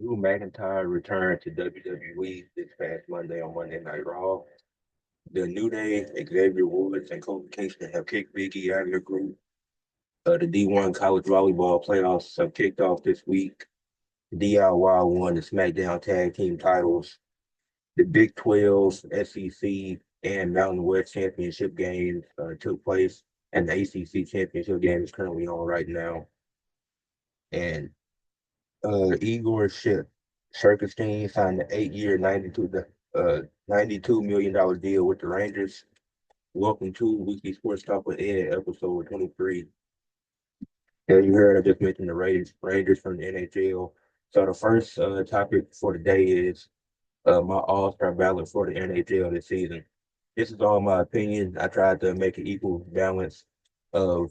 Drew McIntyre returned to WWE this past Monday on Monday Night Raw. The New Day, Xavier Woods, and Kofi Kingston have kicked Big E out of the group. The D1 college volleyball playoffs have kicked off this week. DIY won the Smackdown tag team titles. The Big 12, SEC, and Mountain West championship games took place, and the ACC championship game is currently on right now. And Igor Circus team signed an 8-year, $92 million deal with the Rangers. Welcome to Weekly Sports Talk with Ed, episode 23. Yeah, you heard I just mentioned the Rangers from the NHL. So the first topic for today is my All Star ballot for the NHL this season. This is all my opinion. I tried to make an equal balance of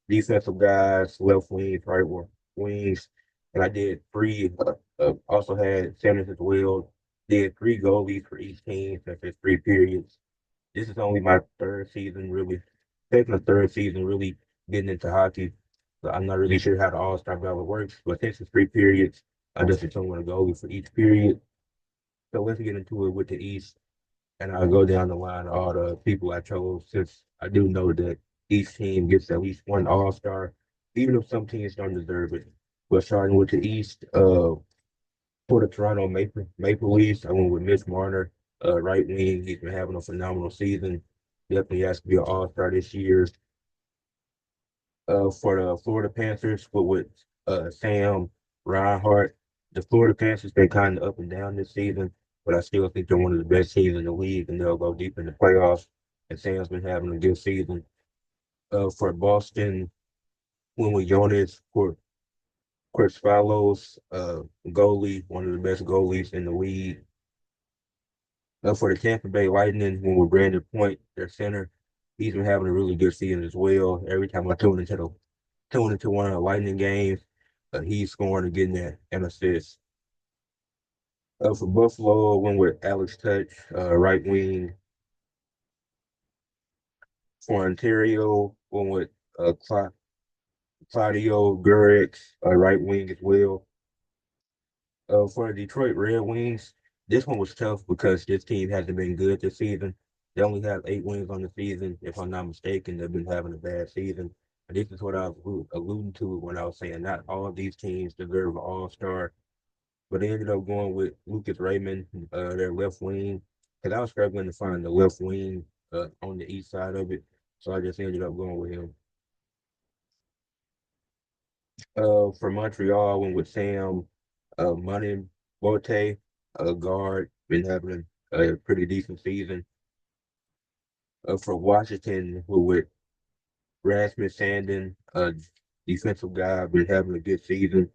defensive guys, left wings, wings, and I did three. Also had centers as well. Did three goalies for each team since it's 3 periods. This is only my third season, really, second or third season, really getting into hockey. So I'm not really sure how the All Star ballot works, but since it's 3 periods, I just determined a goalie for each period. So let's get into it with the East, and I'll go down the line of all the people I chose, since I do know that each team gets at least one All Star, even if some teams don't deserve it. But starting with the East, for the Toronto Maple Leafs, I went with Mitch Marner, right wing. He's been having a phenomenal season. Definitely has to be an All Star this year. For the Florida Panthers, but with Sam Reinhart, the Florida Panthers been kind of up and down this season, but I still think they're one of the best teams in the league, and they'll go deep in the playoffs. And Sam's been having a good season. For Boston, when with Jonas for Chris Follows, goalie, one of the best goalies in the league. For the Tampa Bay Lightning, when with Brandon Point, their center, he's been having a really good season as well. Every time I tune into one of the Lightning games, he's scoring and getting an assist. For Buffalo, I went with Alex Touch, right wing. For Ontario, went with Claudio Gurex, right wing as well. For the Detroit Red Wings, this one was tough because this team hasn't been good this season. They only have 8 wins on the season. If I'm not mistaken, they've been having a bad season. And this is what I was alluding to when I was saying not all of these teams deserve an all-star. But they ended up going with Lucas Raymond, their left wing, because I was struggling to find the left wing on the east side of it. So I just ended up going with him. For Montreal, I went with Sam Money Bote, a guard, been having a pretty decent season. For Washington, we're with Rasmus Sandin, a defensive guy, been having a good season.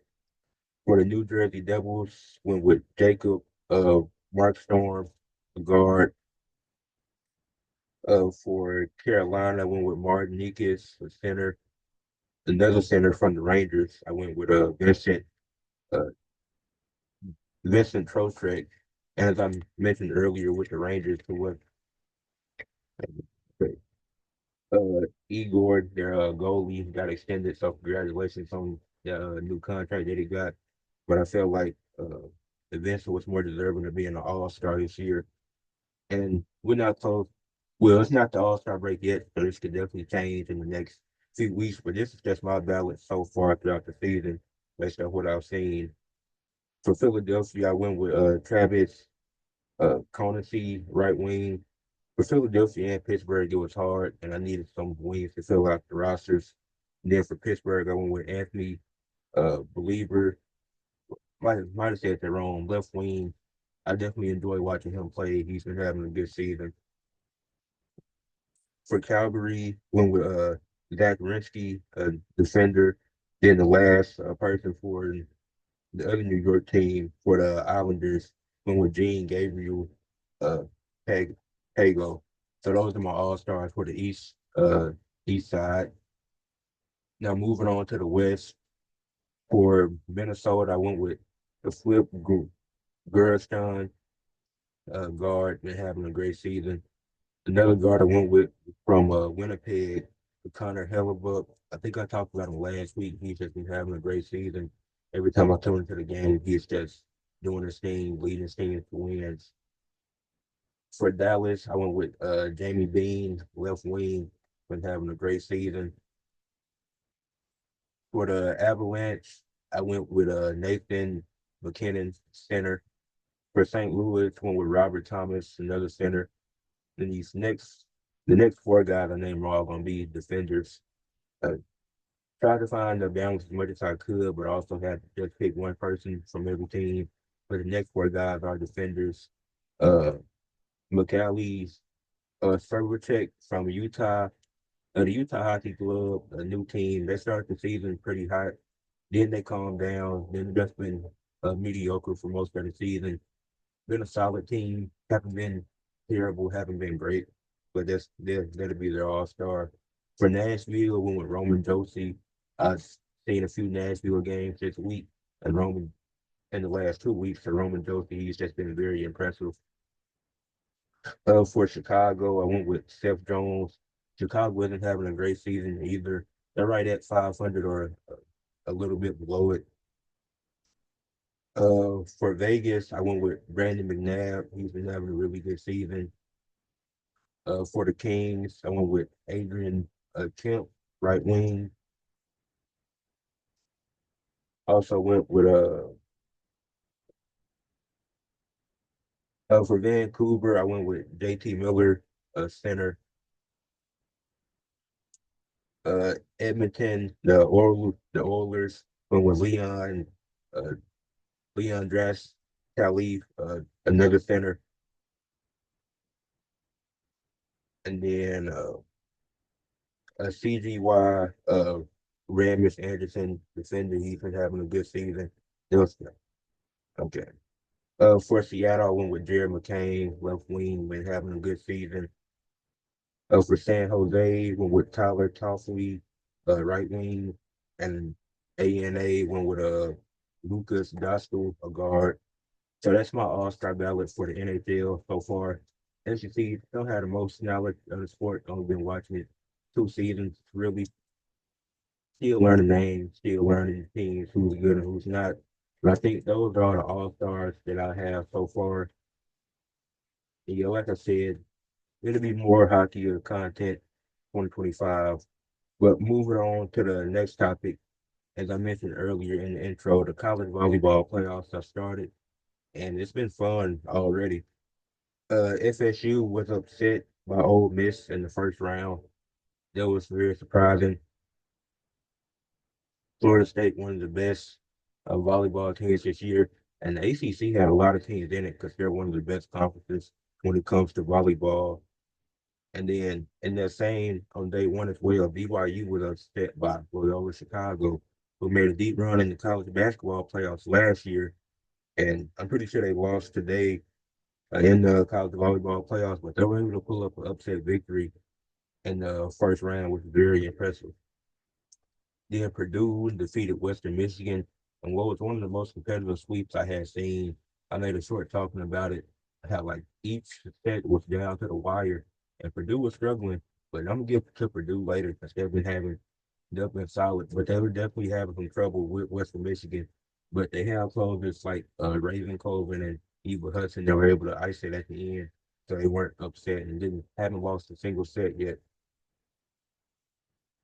For the New Jersey Devils, went with Jacob Mark Storm, a guard. For Carolina, I went with Martin Nikis, a center. Another center from the Rangers, I went with uh, Vincent Trocheck, as I mentioned earlier with the Rangers, who was Igor, their goalie, got extended. So congratulations on the new contract that he got. But I felt like Vincent was more deserving of being an All Star this year. And we're not close. Well, it's not the All Star break yet, so this could definitely change in the next few weeks. But this is just my ballot so far throughout the season, based on what I've seen. For Philadelphia, I went with Travis Conasy, right wing. For Philadelphia and Pittsburgh, it was hard, and I needed some wings to fill out the rosters. And then for Pittsburgh, I went with Anthony Believer. Might have said that wrong. Left wing. I definitely enjoy watching him play. He's been having a good season. For Calgary, went with Zach Rinsky, a defender. Then the last person for the other New York team for the Islanders went with Gene Gabriel, uh, Peg, Pago. So those are my all stars for the East side. Now moving on to the West for Minnesota, I went with the Flip Gerstein, guard, been having a great season. Another guard I went with from Winnipeg, Connor Hellebuck. I think I talked about him last week. He's just been having a great season. Every time I tune into the game, he's just doing his thing, leading his team to wins. For Dallas, I went with Jamie Bean, left wing, been having a great season. For the Avalanche, I went with Nathan McKinnon, center. For St. Louis, went with Robert Thomas, another center. Then the next four guys I named are all going to be defenders. Uh, Tried to find the balance as much as I could, but also had to just pick one person from every team. But the next four guys are defenders. Uh, McAlee's Servercheck from Utah, the Utah Hockey Club, a new team. They started the season pretty hot. Then they calmed down. Then just been mediocre for most of the season. Been a solid team. Haven't been terrible. Haven't been great. But that'll be their all star. For Nashville, went with Roman Josi. I've seen a few Nashville games this week, and Roman in the last 2 weeks. So Roman Josi, he's just been very impressive. For Chicago, I went with Seth Jones. Chicago isn't having a great season either. They're right at 500 or a little bit below it. For Vegas, I went with Brandon McNabb. He's been having a really good season. For the Kings, I went with Adrian Kemp, right wing. Also went with for Vancouver, I went with JT Miller, center. Edmonton, the Oilers went with uh, Leon Dras Calif, another center, and then CGY Ramus Anderson, defender. He's been having a good season. Was, okay. For Seattle, I went with Jared McCain, left wing, been having a good season. For San Jose, went with Tyler Toffoli, right wing, and ANA went with Lucas Dostal, a guard. So that's my all-star ballot for the NHL so far. As you see, don't have the most knowledge of the sport. Only been watching it 2 seasons. Really still learning names, still learning teams, who's good and who's not. But I think those are the all-stars that I have so far. And, like I said, it'll be more hockey content 2025. But moving on to the next topic, as I mentioned earlier in the intro, the college volleyball playoffs have started, and it's been fun already. FSU was upset by Ole Miss in the first round. That was very surprising. Florida State, one of the best volleyball teams this year, and the ACC had a lot of teams in it because they're one of the best conferences when it comes to volleyball. And then in that same on day one as well, BYU was upset by Loyola Chicago, who made a deep run in the college basketball playoffs last year. And I'm pretty sure they lost today in the college volleyball playoffs, but they were able to pull up an upset victory in the first round, which is very impressive. Then Purdue defeated Western Michigan and what was one of the most competitive sweeps I had seen. I made a short talking about it. I had like each set was down to the wire, and Purdue was struggling. But I'm gonna give it to Purdue later because they've been solid, but they were definitely having some trouble with Western Michigan. But they have closers like Raven Colvin and Eva Hudson. They were able to ice it at the end, so they weren't upset and didn't haven't lost a single set yet.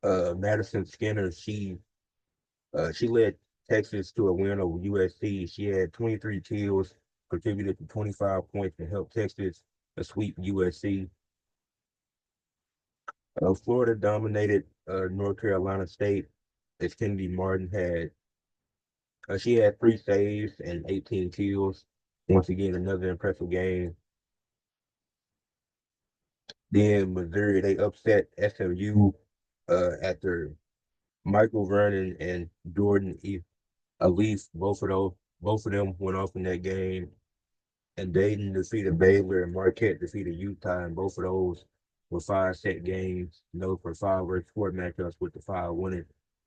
Madison Skinner, she led Texas to a win over USC. She had 23 kills, contributed to 25 points, and helped Texas sweep USC. Florida dominated North Carolina State as Kennedy Martin she had 3 saves and 18 kills. Once again, another impressive game. Then Missouri, they upset SMU after Michael Vernon and Jordan Elise, both of them went off in that game. And Dayton defeated Baylor and Marquette defeated Utah, and both of those were 5 set games. No for 5 versus 4 matchups with the 5 winning.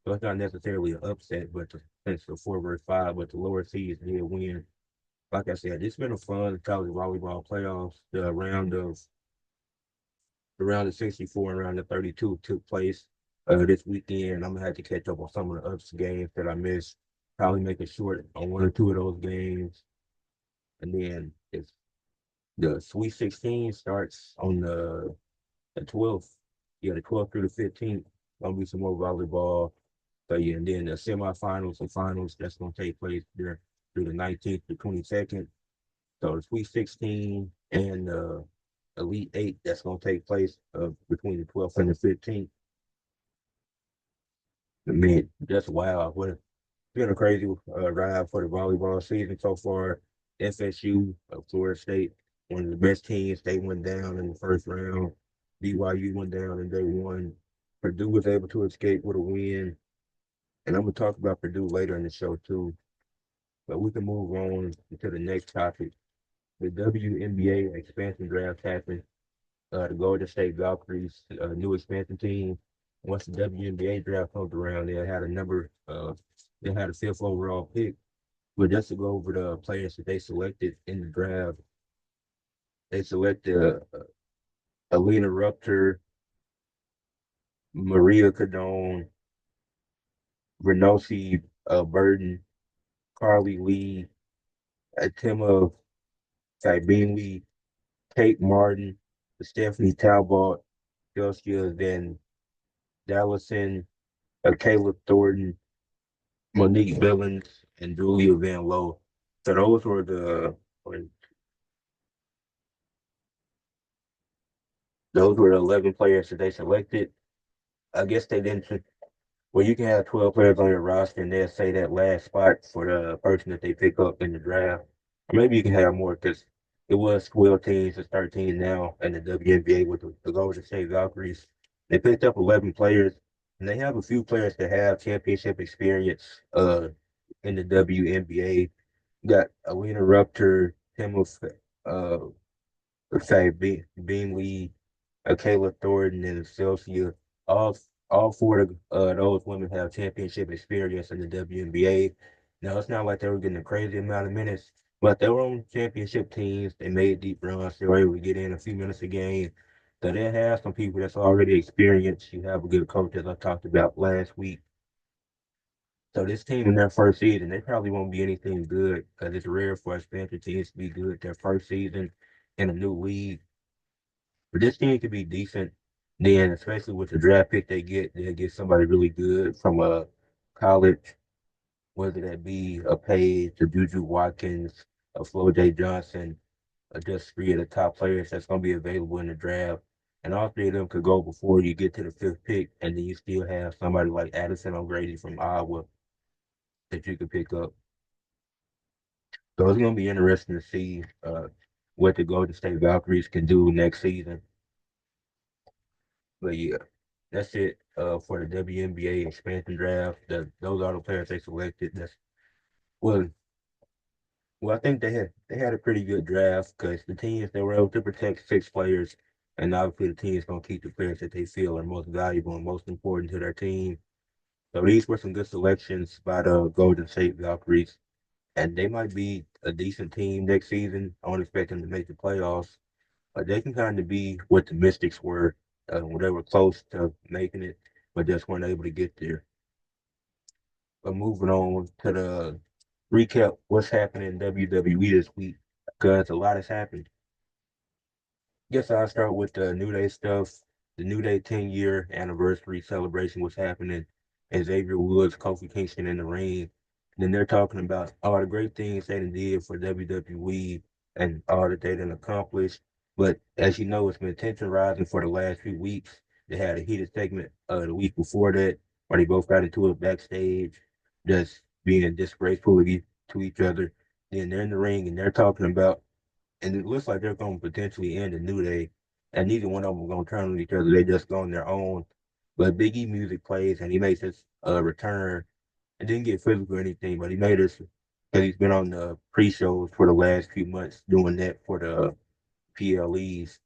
So it's not necessarily an upset, but since the 4 versus 5, but the lower seeds did win. Like I said, it's been a fun college volleyball playoffs. The round of 64 and round of 32 took place this weekend. I'm gonna have to catch up on some of the ups games that I missed. Probably make it short on 1 or 2 of those games. And then it's the Sweet 16 starts on the 12th. Yeah, the 12th through the 15th. Gonna be some more volleyball. So yeah, and then the semifinals and finals that's gonna take place there through the 19th to 22nd. So the Sweet 16 and Elite Eight that's gonna take place between the 12th and the 15th. I mean, that's wild. What it's been a crazy ride for the volleyball season so far. FSU, Florida State, one of the best teams. They went down in the first round. BYU went down and they won. Purdue was able to escape with a win. And I'm gonna talk about Purdue later in the show too. But we can move on to the next topic. The WNBA expansion draft happened. The Golden State Valkyries, new expansion team. Once the WNBA draft comes around, they had a fifth overall pick. But just to go over the players that they selected in the draft, they selected Alina Rupter, Maria Cadone, Renosi Burden, Carly Lee, Atima Fabinli, Kate Martin, Stephanie Talbot, Josia Van Dallison, Caleb Thornton, Monique Billings, and Julia Van Lowe. So those were the 11 players that they selected. I guess they didn't. Well, you can have 12 players on your roster, and they'll say that last spot for the person that they pick up in the draft. Or maybe you can have more because it was 12 teams, it's 13 now, and the WNBA with the Golden State Valkyries. They picked up 11 players, and they have a few players that have championship experience in the WNBA. Got Alina Rupter, Timothy Beanley, Kayla Thornton, and Celsia. All all four of those women have championship experience in the WNBA. Now it's not like they were getting a crazy amount of minutes, but they were on championship teams. They made deep runs. They were able to get in a few minutes a game. So they have some people that's already experienced. You have a good coach, as I talked about last week. So this team in their first season, they probably won't be anything good because it's rare for expansion teams to be good their first season in a new league. But this team could be decent. Then, especially with the draft pick they'll get somebody really good from a college, whether that be a Page, a Juju Watkins, a Flo J. Johnson, or just three of the top players that's going to be available in the draft. And all three of them could go before you get to the fifth pick, and then you still have somebody like Addison O'Grady from Iowa that you could pick up. So it's going to be interesting to see what the Golden State Valkyries can do next season. But yeah, that's it for the WNBA expansion draft. Those are the players they selected. Well, well, I think they had a pretty good draft because the teams they were able to protect six players, and obviously the team's gonna keep the players that they feel are most valuable and most important to their team. So these were some good selections by the Golden State Valkyries, and they might be a decent team next season. I don't expect them to make the playoffs, but they can kind of be what the Mystics were when they were close to making it, but just weren't able to get there. But moving on to the recap, what's happening in WWE this week, because a lot has happened. Guess I'll start with the New Day stuff. The New Day 10-year anniversary celebration was happening, and Xavier Woods, Kofi Kingston in the ring. Then they're talking about all the great things they done did for WWE and all that they done accomplished. But as you know, it's been tension rising for the last few weeks. They had a heated segment the week before that where they both got into it backstage, just being disgraceful to each other. Then they're in the ring and they're talking about and it looks like they're going to potentially end a New Day, and neither one of them are going to turn on each other. They just go on their own. But Big E music plays, and he makes his return. It didn't get physical or anything, but he made us because he's been on the pre-shows for the last few months doing that for the PLEs.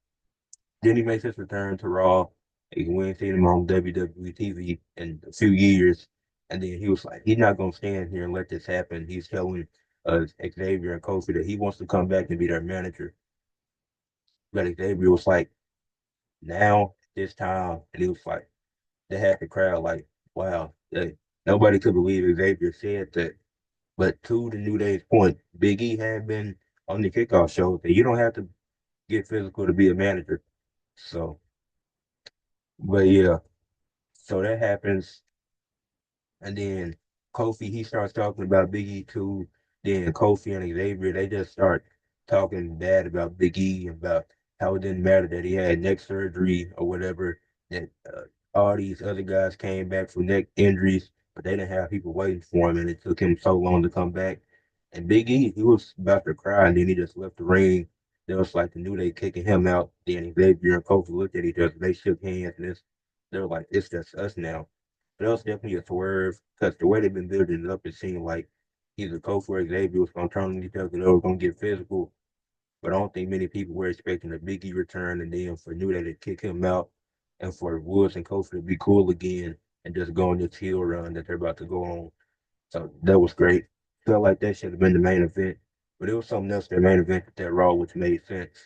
Then he makes his return to Raw. We ain't seen him on WWE TV in a few years. And then he was like, he's not going to stand here and let this happen. He's telling Xavier and Kofi that he wants to come back and be their manager. But Xavier was like, now, this time, and it was like, they had the crowd like, wow, nobody could believe Xavier said that. But to the New Day's point, Big E had been on the kickoff show that you don't have to get physical to be a manager. So, but yeah, so that happens. And then Kofi, he starts talking about Big E too. Then Kofi and Xavier, they just start talking bad about Big E, about how it didn't matter that he had neck surgery or whatever, that all these other guys came back from neck injuries, but they didn't have people waiting for him, and it took him so long to come back. And Big E, he was about to cry, and then he just left the ring. They was like, they knew they kicking him out. Then Xavier and Kofi looked at each other, they shook hands, and they were like, it's just us now. But that was definitely a swerve because the way they've been building it up, it seemed like either Kofi or Xavier was going to turn on each other, they were going to get physical. But I don't think many people were expecting a Big E return, and then for New Day to kick him out, and for Woods and Kofi to be cool again and just go on this heel run that they're about to go on. So that was great. Felt like that should have been the main event, but it was something else that main event that Raw, which made sense.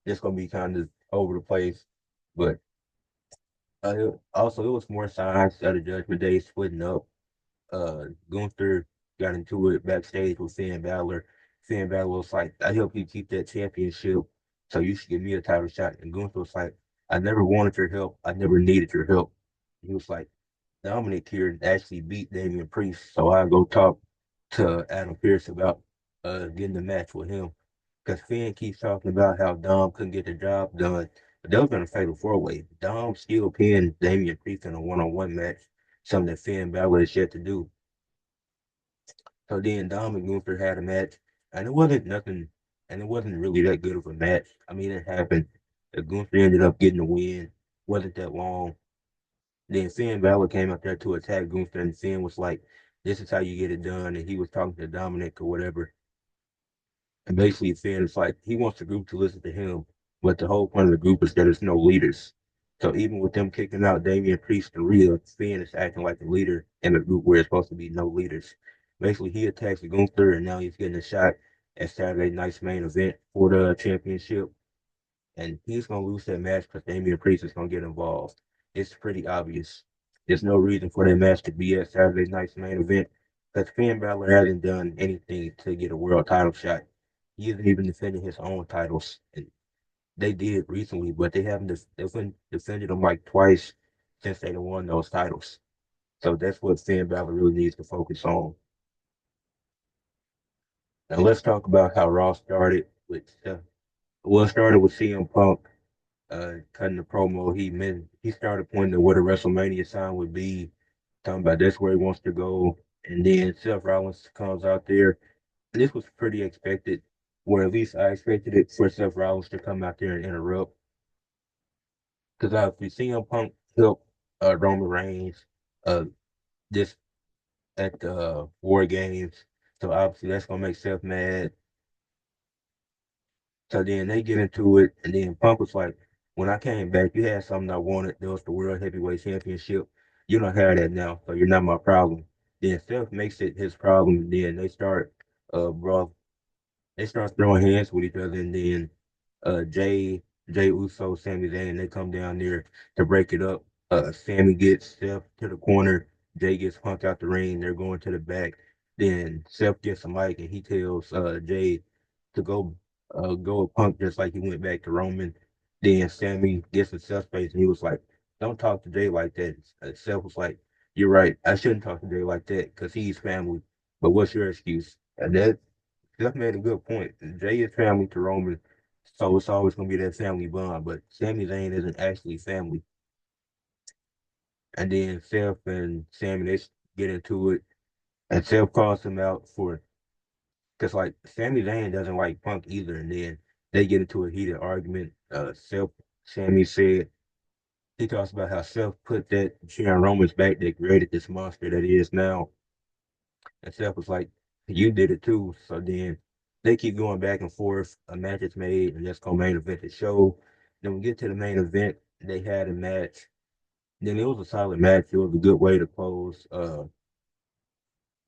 It's going to be kind of over the place, but also it was more signs of the Judgment Day splitting up. Gunther got into it backstage with Finn Balor. Finn Balor was like, I help you keep that championship, so you should give me a title shot. And Gunther was like, I never wanted your help. I never needed your help. He was like, Dominic here actually beat Damian Priest, so I go talk to Adam Pearce about getting the match with him. Because Finn keeps talking about how Dom couldn't get the job done. But that was in a fatal four-way. Dom still pinned Damian Priest in a one-on-one match, something that Finn Balor is yet to do. So then Dom and Gunther had a match, and it wasn't nothing, and it wasn't really that good of a match. I mean, it happened. Gunther ended up getting the win. Wasn't that long. Then Finn Balor came out there to attack Gunther, and Finn was like, "This is how you get it done." And he was talking to Dominic or whatever. And basically, Finn is like, he wants the group to listen to him, but the whole point of the group is that there's no leaders. So even with them kicking out Damian Priest and Rhea, Finn is acting like a leader in a group where it's supposed to be no leaders. Basically, he attacks Gunther, and now he's getting a shot at Saturday night's main event for the championship. And he's going to lose that match because Damian Priest is going to get involved. It's pretty obvious. There's no reason for that match to be at Saturday night's main event because Finn Balor hasn't done anything to get a world title shot. He isn't even defending his own titles. And they did recently, but they've defended them like twice since they won those titles. So that's what Finn Balor really needs to focus on. Now let's talk about how Raw started with well, it started with CM Punk cutting the promo. He started pointing to where the WrestleMania sign would be, talking about that's where he wants to go. And then Seth Rollins comes out there. This was pretty expected, or at least I expected it for Seth Rollins to come out there and interrupt. Because obviously CM Punk helped Roman Reigns uh this at the War Games. So obviously that's gonna make Seth mad. So then they get into it, and then Punk was like, when I came back, you had something I wanted. That was the World Heavyweight Championship. You don't have that now, so you're not my problem. Then Seth makes it his problem, and then bro, they start throwing hands with each other, and then uh Jay Uso, Sami Zayn, they come down there to break it up. Sammy gets Seth to the corner, Jay gets Punk out the ring, they're going to the back. Then Seth gets a mic and he tells Jay to go with Punk just like he went back to Roman. Then Sammy gets in Seth's face and he was like, "Don't talk to Jay like that." Seth was like, "You're right. I shouldn't talk to Jay like that because he's family. But what's your excuse?" And that Seth made a good point. Jay is family to Roman, so it's always gonna be that family bond. But Sami Zayn isn't actually family. And then Seth and Sammy they get into it, and Seth calls him out for because like Sami Zayn doesn't like Punk either, and then they get into a heated argument. Sammy said he talks about how Seth put that chair on Roman's back that created this monster that he is now, and Seth was like, "You did it too." So then they keep going back and forth. A match is made, and that's called main event the show. Then we get to the main event. They had a match. Then it was a solid match. It was a good way to close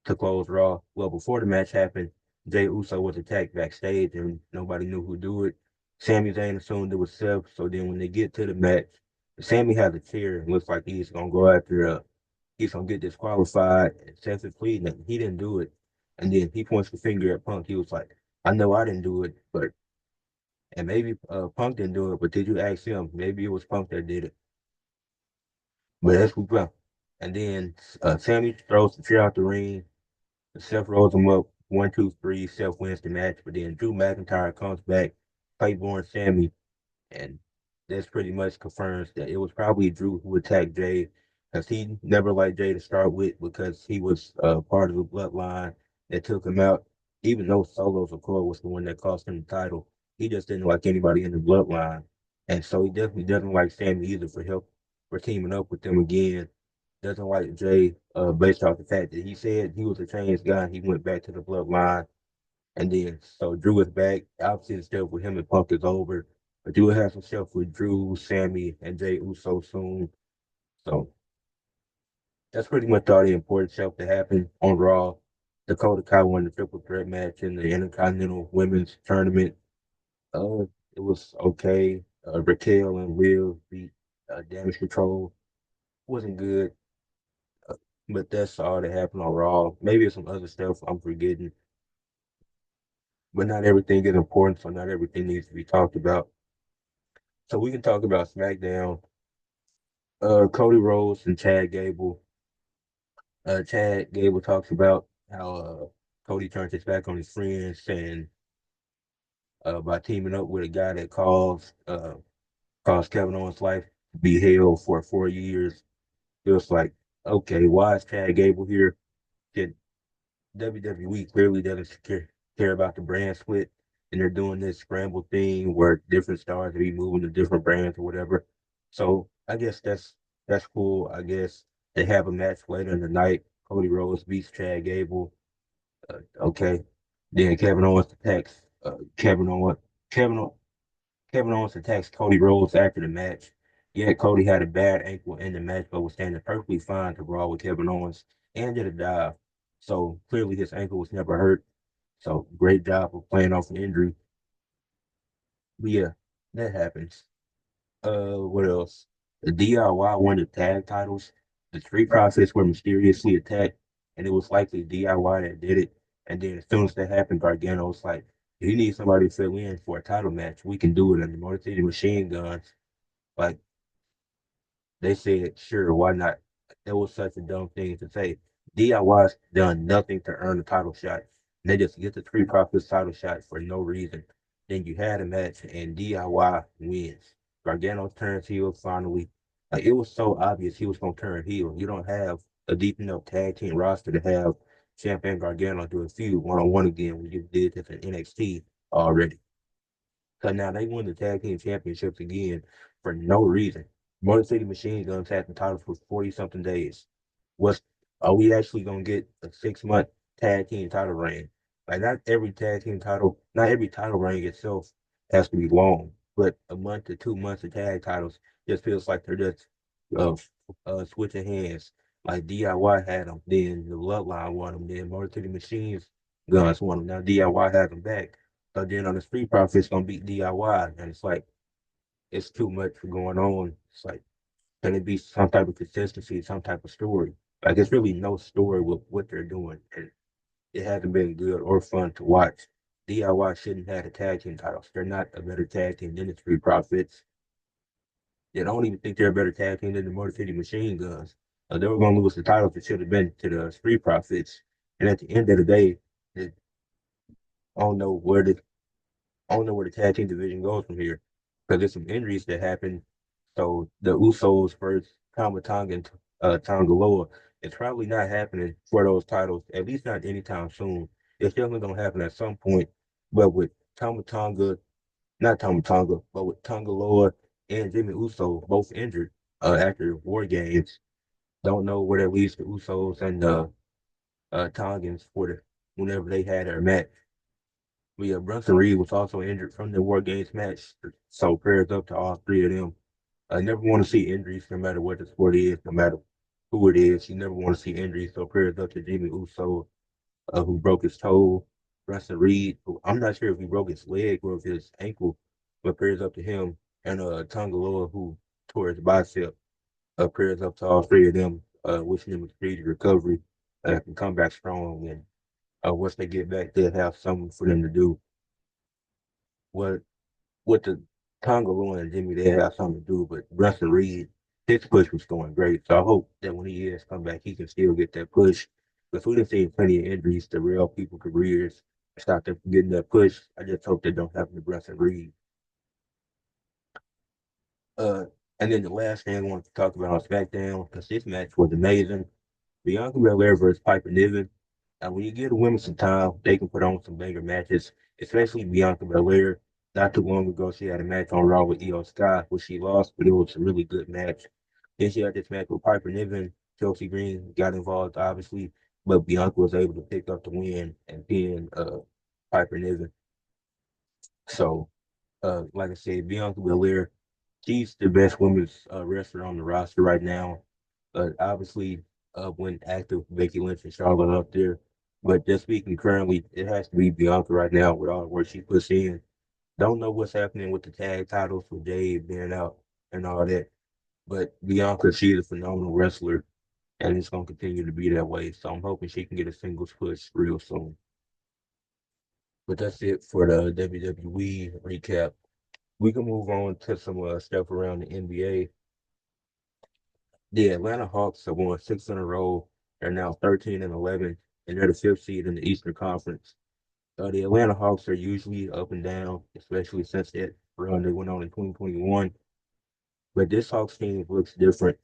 Raw. Well, before the match happened, Jay Uso was attacked backstage and nobody knew who do it. Sami Zayn assumed it was Seth. So then when they get to the match, Sami has a chair and looks like he's gonna go after he's gonna get disqualified. And Seth is pleading that he didn't do it. And then he points the finger at Punk. He was like, I know I didn't do it, but and maybe Punk didn't do it, but did you ask him? Maybe it was Punk that did it. But that's what we got. And then Sammy throws the chair out the ring. Seth rolls him up 1, 2, 3. Seth wins the match, but then Drew McIntyre comes back, Claiborne Sammy, and this pretty much confirms that it was probably Drew who attacked Jay because he never liked Jay to start with because he was part of the bloodline that took him out. Even though Solo's, of course, was the one that cost him the title, he just didn't like anybody in the bloodline. And so he definitely doesn't like Sammy either for teaming up with them again. Doesn't like Jay based off the fact that he said he was a changed guy and he went back to the bloodline. And then, so Drew is back. Obviously, the stuff with him and Punk is over. But you will have some stuff with Drew, Sammy, and Jay Uso soon. So that's pretty much all the important stuff that happened on Raw. Dakota Kai won the triple threat match in the Intercontinental Women's Tournament. Uh, it was okay. Raquel and Will beat Damage Control. Wasn't good, but that's all that happened on Raw. Maybe some other stuff I'm forgetting, but not everything is important, so not everything needs to be talked about. So we can talk about SmackDown. Cody Rhodes and Chad Gable. Chad Gable talks about how Cody turned his back on his friends and by teaming up with a guy that caused Kevin Owens' life to be hell for 4 years. It was like, okay, why is Chad Gable here? Did WWE clearly doesn't care about the brand split, and they're doing this scramble thing where different stars will be moving to different brands or whatever. So I guess that's cool. I guess they have a match later in the night. Cody Rhodes beats Chad Gable. Okay, then Kevin Owens attacks Kevin Owens. Kevin O- Kevin Owens attacks Cody Rhodes after the match. Yet Cody had a bad ankle in the match, but was standing perfectly fine to brawl with Kevin Owens and did a dive. So clearly his ankle was never hurt. So great job of playing off an injury. But yeah, that happens. What else? The DIY won the tag titles. The Street Profits were mysteriously attacked, and it was likely DIY that did it. And then as soon as that happened, Gargano was like, if you need somebody to fill in for a title match, we can do it. And the Motor City Machine Guns, like they said, sure, why not? That was such a dumb thing to say. DIY's done nothing to earn a title shot. And they just get the Street Profits title shot for no reason. Then you had a match and DIY wins. Gargano turns heel finally. Like it was so obvious he was gonna turn heel. You don't have a deep enough tag team roster to have Champ and Gargano do a feud one-on-one again when you did this in NXT already. So now they won the tag team championships again for no reason. Motor City Machine Guns had the titles for 40 something days. Was Are we actually gonna get a 6 month tag team title reign? Like not every title reign itself has to be long, but a month to 2 months of tag titles just feels like they're just uh, switching hands. Like DIY had them, then the Bloodline won them, then Motor City Machines Guns won them. Now DIY has them back. So then on the Street Profits gonna beat DIY, and it's like it's too much for going on. It's like can it be some type of consistency, some type of story? Like it's really no story with what they're doing, and it hasn't been good or fun to watch. DIY shouldn't have the tag team titles. They're not a better tag team than the Street Profits. They don't even think they're a better tag team than the Motor City Machine Guns. They were going to lose the titles. It should have been to the Street Profits. And at the end of the day, I don't know where the I don't know where the tag team division goes from here because there's some injuries that happened. So the Usos versus Tama Tonga and Tonga Loa, it's probably not happening for those titles, at least not anytime soon. It's definitely going to happen at some point. But with Tama Tonga, not Tama Tonga, but with Tonga Loa and Jimmy Uso both injured after War Games, don't know where that leaves the Usos and the Tongans for whenever they had their match. Yeah, Brunson Reed was also injured from the War Games match, so prayers up to all three of them. I never want to see injuries, no matter what the sport is, no matter who it is. You never want to see injuries, so prayers up to Jimmy Uso, who broke his toe. Brunson Reed, who I'm not sure if he broke his leg or if his ankle, but prayers up to him. And Tongaloa, who tore his bicep. Prayers up to all three of them, wishing them a speedy recovery, can come back strong and once they get back, they'll have something for them to do. what with the Tonga and Jimmy, they have something to do, but Russell Reed, his push was going great. So I hope that when he is come back, he can still get that push. Because we done seen plenty of injuries to real people careers. Stop them from getting that push. I just hope they don't happen to Russell Reed. Uh, and then the last thing I wanted to talk about on SmackDown, because this match was amazing. Bianca Belair versus Piper Niven. And when you give the women some time, they can put on some bigger matches, especially Bianca Belair. Not too long ago, she had a match on Raw with Io Sky, which she lost, but it was a really good match. Then she had this match with Piper Niven. Chelsea Green got involved, obviously, but Bianca was able to pick up the win and pin Piper Niven. So, like I said, Bianca Belair, she's the best women's wrestler on the roster right now. Obviously, when active, Becky Lynch and Charlotte up there. But just speaking currently, it has to be Bianca right now with all the work she puts in. Don't know what's happening with the tag titles for Dave being out and all that. But Bianca, she's a phenomenal wrestler, and it's going to continue to be that way. So I'm hoping she can get a singles push real soon. But that's it for the WWE recap. We can move on to some stuff around the NBA. The Atlanta Hawks have won six in a row. They're now 13 and 11, and they're the fifth seed in the Eastern Conference. The Atlanta Hawks are usually up and down, especially since that run they went on in 2021. But this Hawks team looks different.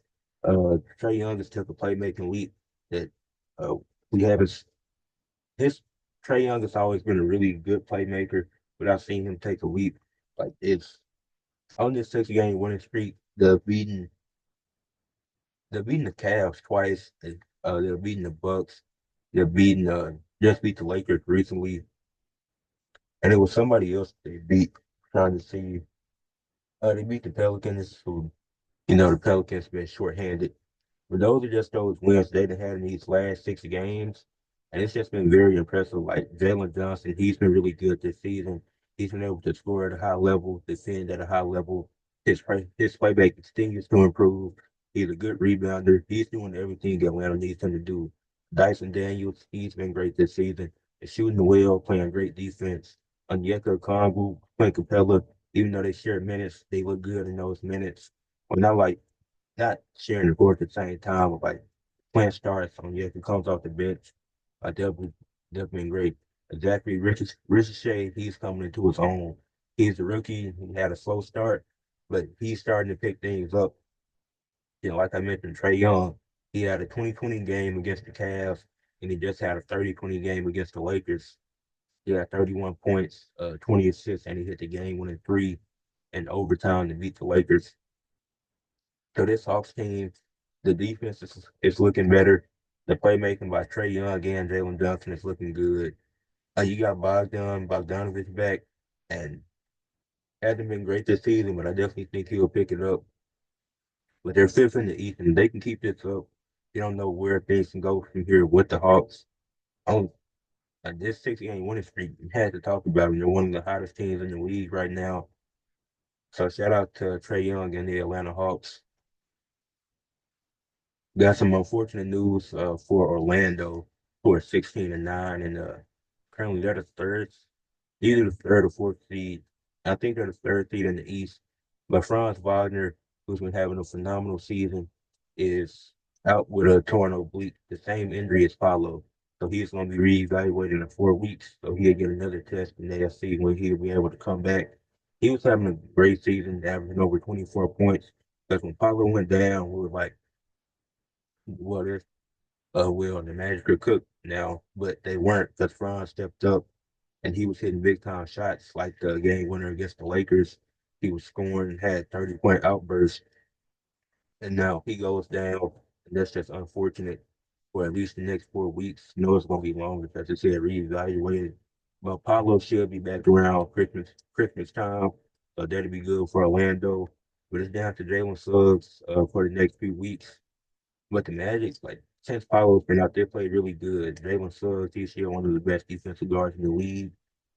Trae Young has took a playmaking leap that uh, we haven't. His Trae Young has always been a really good playmaker, but I've seen him take a leap. Like it's on this 6 game winning streak. They're beating the Cavs twice. They're beating the Bucks. They're beating just beat the Lakers recently, and it was somebody else they beat. Trying to see, they beat the Pelicans, who the Pelicans been shorthanded. But those are just those wins they done had in these last 6 games. And it's just been very impressive. Like Jalen Johnson, he's been really good this season. He's been able to score at a high level, defend at a high level. His playback continues to improve. He's a good rebounder. He's doing everything Atlanta needs him to do. Dyson Daniels, he's been great this season. He's shooting well, playing great defense. Onyeka Okongwu, Clint Capella, even though they share minutes, they look good in those minutes. Well, not sharing the court at the same time, but like playing starts on yeah, he comes off the bench. Definitely been great. Zachary Ricochet, he's coming into his own. He's a rookie. He had a slow start, but he's starting to pick things up. Like I mentioned, Trae Young, he had a 2020 game against the Cavs, and he just had a 30-20 game against the Lakers. He had 31 points, 20 assists, and he hit the game-winning three in overtime to beat the Lakers. So this Hawks team, the defense is looking better. The playmaking by Trae Young and Jalen Johnson is looking good. You got Bogdanovich back, and hasn't been great this season, but I definitely think he'll pick it up. But they're fifth in the East, and they can keep this up. You don't know where things can go from here with the Hawks. On this 6 game winning streak, you had to talk about them. They're one of the hottest teams in the league right now. So shout out to Trae Young and the Atlanta Hawks. Got some unfortunate news for Orlando, who are 16 and 9, and currently they're the third, either the third or fourth seed. I think they're the third seed in the East. But Franz Wagner, who's been having a phenomenal season, is out with a torn oblique, the same injury as Paulo. So he's going to be reevaluated in 4 weeks. So he'll get another test and they'll see when he'll be able to come back. He was having a great season, averaging over 24 points. Because when Paulo went down, we were like, well, the Magic are cooked now, but they weren't because Franz stepped up and he was hitting big time shots like the game winner against the Lakers. He was scoring, had 30-point outbursts, and now he goes down. And that's just unfortunate for at least the next 4 weeks. You know it's gonna be longer because it's said reevaluated. But Pablo should be back around Christmas time. So that'll be good for Orlando. But it's down to Jalen Suggs for the next few weeks. But the Magic, like since Paolo's been out there, played really good. Jalen Suggs, he's here one of the best defensive guards in the league.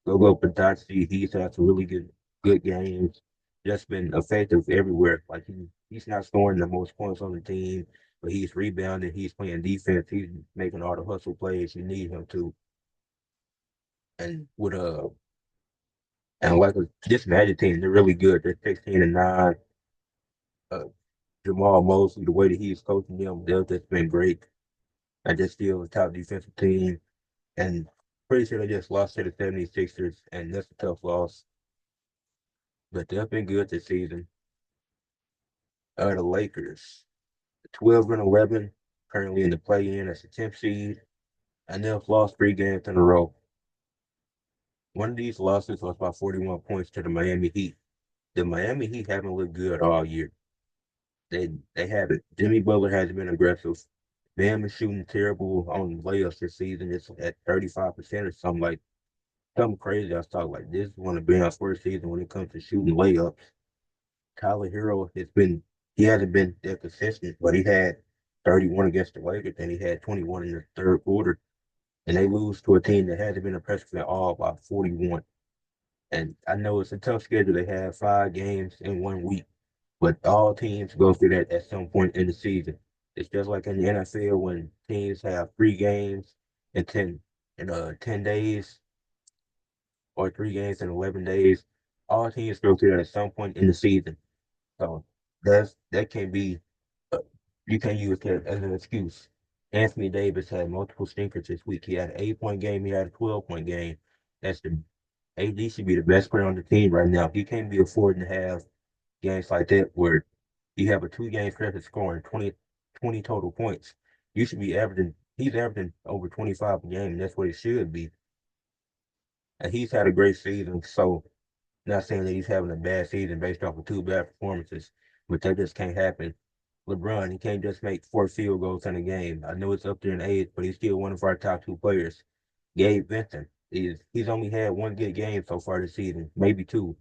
Gogo Padachi, he's had some really good games. Just been effective everywhere. Like he's not scoring the most points on the team, but he's rebounding, he's playing defense, he's making all the hustle plays you need him to. And with And like this Magic team, they're really good. They're 16-9. Uh, Jamal Mosley, the way that he's coaching them, they've just been great. And they're still a top defensive team. And pretty sure they just lost to the 76ers, and that's a tough loss. But they've been good this season. The Lakers, 12-11, currently in the play-in as a 10th seed, and they've lost 3 games in a row. One of these losses was by 41 points to the Miami Heat. The Miami Heat haven't looked good all year. They haven't. Jimmy Butler hasn't been aggressive. Bam is shooting terrible on layups this season. It's at 35% or something crazy. I was talking like this is one of Bam's first season when it comes to shooting layups. Tyler Hero he hasn't been that consistent, but he had 31 against the Lakers and he had 21 in the third quarter. And they lose to a team that hasn't been impressive at all by 41. And I know it's a tough schedule. They have 5 games in 1 week, but all teams go through that at some point in the season. It's just like in the NFL when teams have 3 games in 10 days or 3 games in 11 days. All teams go through that at some point in the season. So that can be uh, you can't use that as an excuse. Anthony Davis had multiple stinkers this week. He had an 8-point game. He had a 12-point game. That's the AD should be the best player on the team right now. He can't be affording to have games like that where you have a 2 game stretch of scoring 20 total points. You should be he's averaging over 25 a game, and that's what it should be. And he's had a great season. So, not saying that he's having a bad season based off of 2 bad performances, but that just can't happen. LeBron, he can't just make 4 field goals in a game. I know it's up there in age, but he's still one of our top 2 players. Gabe Vincent, he's only had 1 good game so far this season, maybe 2.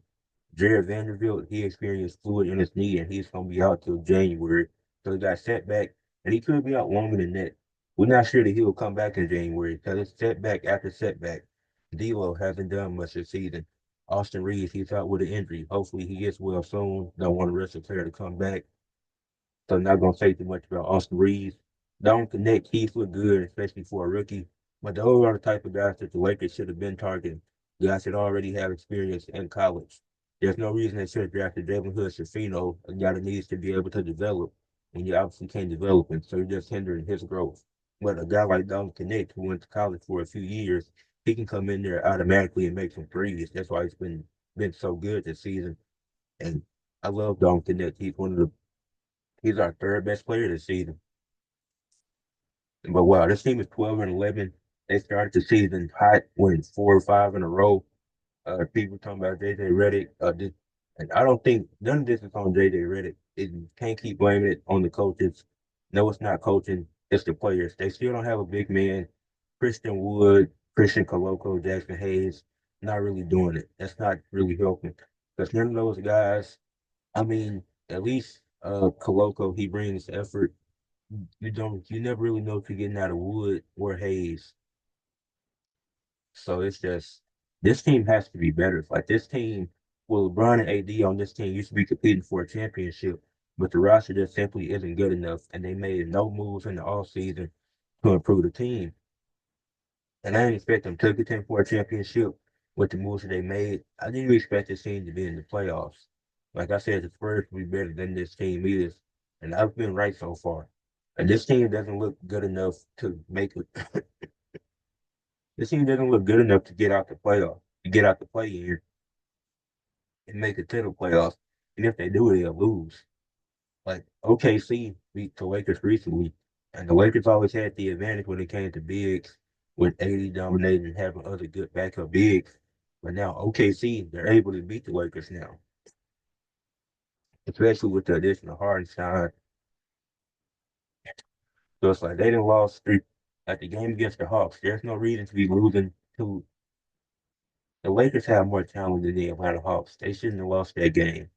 Jared Vanderbilt, he experienced fluid in his knee and he's going to be out till January. So he got setback and he could be out longer than that. We're not sure that he'll come back in January because it's setback after setback. D'Lo hasn't done much this season. Austin Reeves, he's out with an injury. Hopefully he gets well soon. Don't want to risk a player to come back. So I'm not gonna say too much about Austin Reeves. Don't connect. He's look good, especially for a rookie. But those are the type of guys that the Lakers should have been targeting. Guys that already have experience in college. There's no reason they should have drafted Jalen Hood-Schifino, a guy that needs to be able to develop, and you obviously can't develop him, so you're just hindering his growth. But a guy like Don Connect, who went to college for a few years, he can come in there automatically and make some threes. That's why he's been so good this season. And I love Don Connect. He's our third best player this season. But wow, this team is 12-11. They started the season hot, winning 4 or 5 in a row. People talking about JJ Redick. And I don't think none of this is on JJ Redick. It can't keep blaming it on the coaches. No, it's not coaching. It's the players. They still don't have a big man. Christian Wood, Christian Coloco, Jackson Hayes, not really doing it. That's not really helping. Because none of those guys, I mean, at least Coloco, he brings effort. You never really know if you're getting out of Wood or Hayes. So it's just this team has to be better. Like this team, well, LeBron and AD on this team used to be competing for a championship, but the roster just simply isn't good enough, and they made no moves in the off season to improve the team. And I didn't expect them to contend for a championship with the moves that they made. I didn't expect this team to be in the playoffs. Like I said, the Spurs will be better than this team is, and I've been right so far. And this team doesn't look good enough to make it. This team doesn't look good enough to get out the playoff, to get out the play-in and make it to the playoffs. And if they do, they'll lose. Like OKC beat the Lakers recently, and the Lakers always had the advantage when it came to bigs, with AD dominating and having other good backup bigs. But now OKC, they're able to beat the Lakers now, especially with the addition of Hardenstein. So it's like they didn't lost 3 at the game against the Hawks. There's no reason to be losing to the Lakers. Have more talent than the Atlanta Hawks. They shouldn't have lost that game.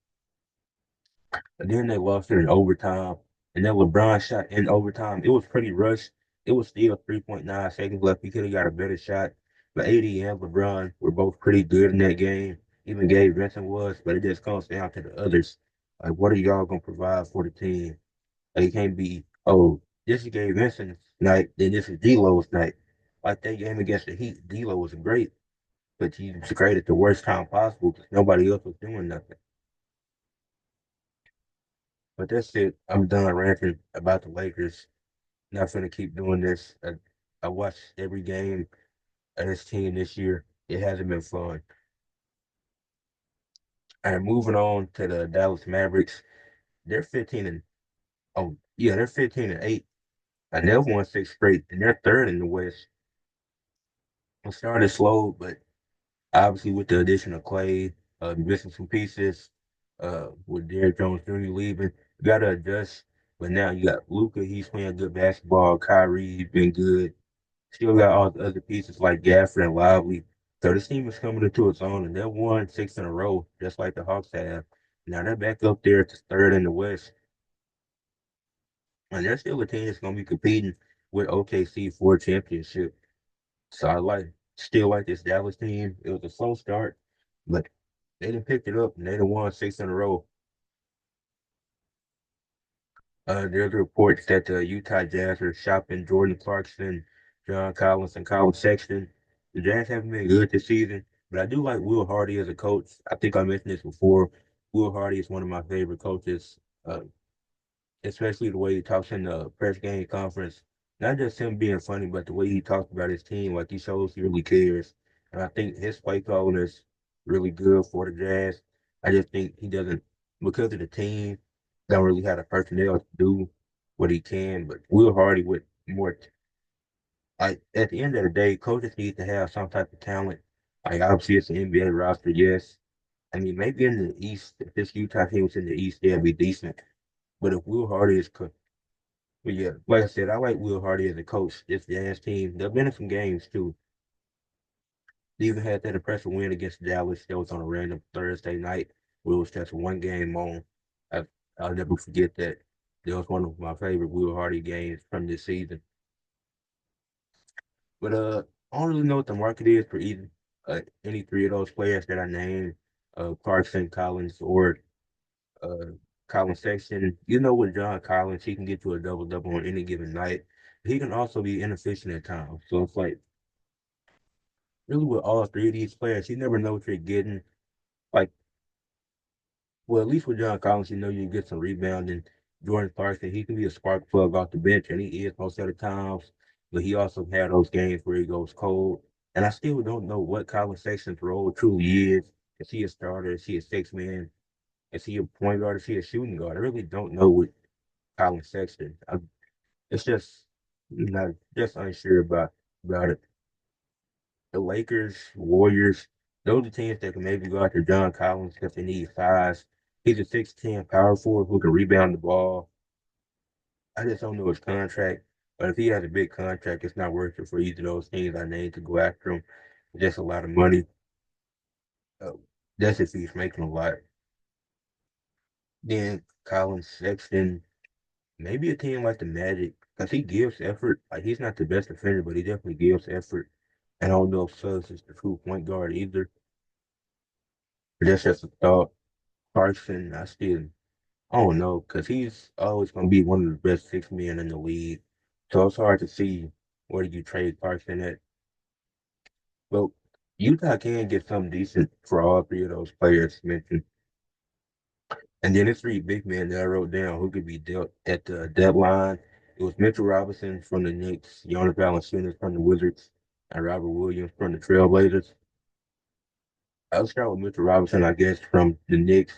And then they lost it in overtime. And then LeBron shot in overtime. It was pretty rushed. It was still 3.9 seconds left. He could have got a better shot. But AD and LeBron were both pretty good in that game. Even Gabe Vincent was, but it just comes down to the others. Like, what are y'all gonna provide for the team? Like, it can't be, oh, this is Gabe Vincent's night, then this is D'Lo's night. Like that game against the Heat, D'Lo was great. but you traded the worst time possible because nobody else was doing nothing. But that's it. I'm done ranting about the Lakers. Not gonna keep doing this. I watched every game of this team this year. It hasn't been fun. And moving on to the Dallas Mavericks, they're 15 and oh yeah, they're 15-8. And they've won six straight, and they're third in the West. It started slow, but obviously with the addition of Clay, missing some pieces, with Derrick Jones Jr. leaving, you gotta adjust. But now you got Luka, he's playing good basketball. Kyrie, he's been good. Still got all the other pieces like Gafford and Lively. So this team is coming into its own, and they've won six in a row, just like the Hawks have. Now they're back up there to third in the West, and they're still a team that's going to be competing with OKC for a championship. So still like this Dallas team. It was a slow start, but they done picked it up and they done won six in a row. There's reports that the Utah Jazz are shopping Jordan Clarkson, John Collins, and Colin Sexton. The Jazz haven't been good this season, but I do like Will Hardy as a coach. I think I mentioned this before. Will Hardy is one of my favorite coaches, especially the way he talks in the press game conference. Not just him being funny, but the way he talks about his team, like he shows he really cares. And I think his play calling is really good for the Jazz. I just think he doesn't, because of the team, don't really have the personnel to do what he can. But Will Hardy with more, like at the end of the day, coaches need to have some type of talent. Like obviously it's an NBA roster, yes. I mean, maybe in the East, if this Utah team was in the East, they'd be decent. But if Will Hardy is but yeah, like I said, I like Will Hardy as a coach. This Jazz team, they've been in some games too. They even had that impressive win against Dallas. That was on a random Thursday night. Where it was just one game on. I, I'll never forget that. That was one of my favorite Will Hardy games from this season. But I don't really know what the market is for either any three of those players that I named, Clarkson, Collins, or uh, Colin Sexton. You know, with John Collins, he can get to a double double on any given night. He can also be inefficient at times. So it's like really with all three of these players, you never know what you're getting. Like, well, at least with John Collins, you know you get some rebounding. Jordan Clarkson, he can be a spark plug off the bench, and he is most of the times. But he also had those games where he goes cold. And I still don't know what Colin Sexton's role truly is. Is he a starter? Is he a six man? Is he a point guard? Is he a shooting guard? I really don't know what Colin Sexton. It's just not just unsure about it. The Lakers, Warriors, those are teams that can maybe go after John Collins because they need size. He's a 6'10" power forward who can rebound the ball. I just don't know his contract. But if he has a big contract, it's not worth it for either of those teams I named to go after him. Just a lot of money. Uh, that's if he's making a lot. Then Collins, Sexton, maybe a team like the Magic, because he gives effort. Like he's not the best defender, but he definitely gives effort. And I don't know if Suggs is the true point guard either. But that's just a thought. Clarkson, I don't know, because he's always going to be one of the best six men in the league. So it's hard to see where you trade Clarkson at. But Utah can get something decent for all three of those players mentioned. And then it's three big men that I wrote down who could be dealt at the deadline. It was Mitchell Robinson from the Knicks, Jonas Valanciunas from the Wizards, and Robert Williams from the Trailblazers. I'll start with Mitchell Robinson, I guess, from the Knicks.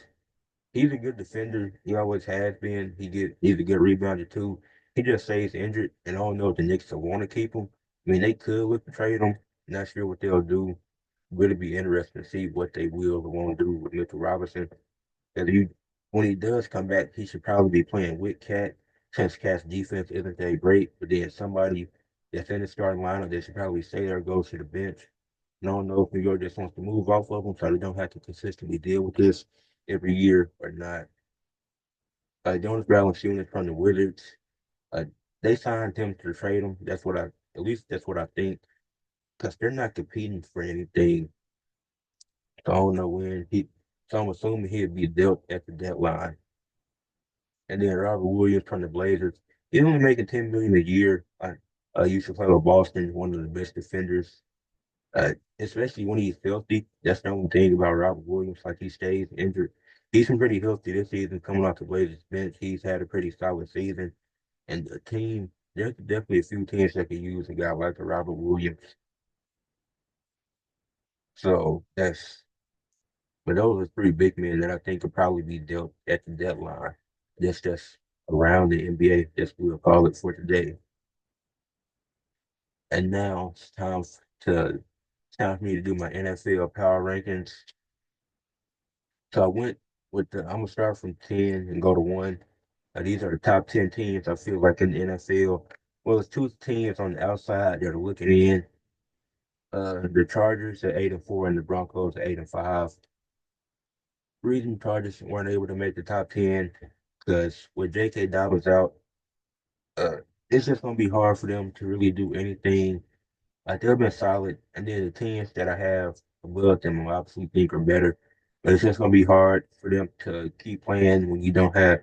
He's a good defender. He always has been. He's a good rebounder too. He just stays injured, and I don't know if the Knicks will want to keep him. I mean, they could look to trade him. Not sure what they'll do. Really be interesting to see what they will or won't do with Mitchell Robinson. Because when he does come back, he should probably be playing with Cat, since Cat's defense isn't that great. But then somebody that's in the starting lineup, they should probably stay there, go to the bench. And I don't know if New York just wants to move off of him so they don't have to consistently deal with this every year or not. Jonas Valanciunas from the Wizards, uh, they signed him to trade him. At least that's what I think, because they're not competing for anything. So I don't know so I'm assuming he'll be dealt at the deadline. And then Robert Williams from the Blazers, he's only making $10 million a year. I used to play with Boston, one of the best defenders. Especially when he's healthy. That's the only thing about Robert Williams. Like he stays injured. He's been pretty healthy this season. Coming off the Blazers bench, he's had a pretty solid season. And the team, there's definitely a few teams that could use a guy like a Robert Williams. So but those are three big men that I think could probably be dealt at the deadline. Just around the NBA, just we'll call it for today. And now it's time for me to do my NFL power rankings. So I went I'm gonna start from 10 and go to 1. These are the top 10 teams I feel like in the NFL. Well, it's two teams on the outside that are looking in. The Chargers at 8-4 and the Broncos at 8-5. Reason Chargers weren't able to make the top 10 because with J.K. Dobbins out, uh, it's just gonna be hard for them to really do anything. Like they've been solid, and then the teams that I have above them, I obviously think are better. But it's just gonna be hard for them to keep playing when you don't have.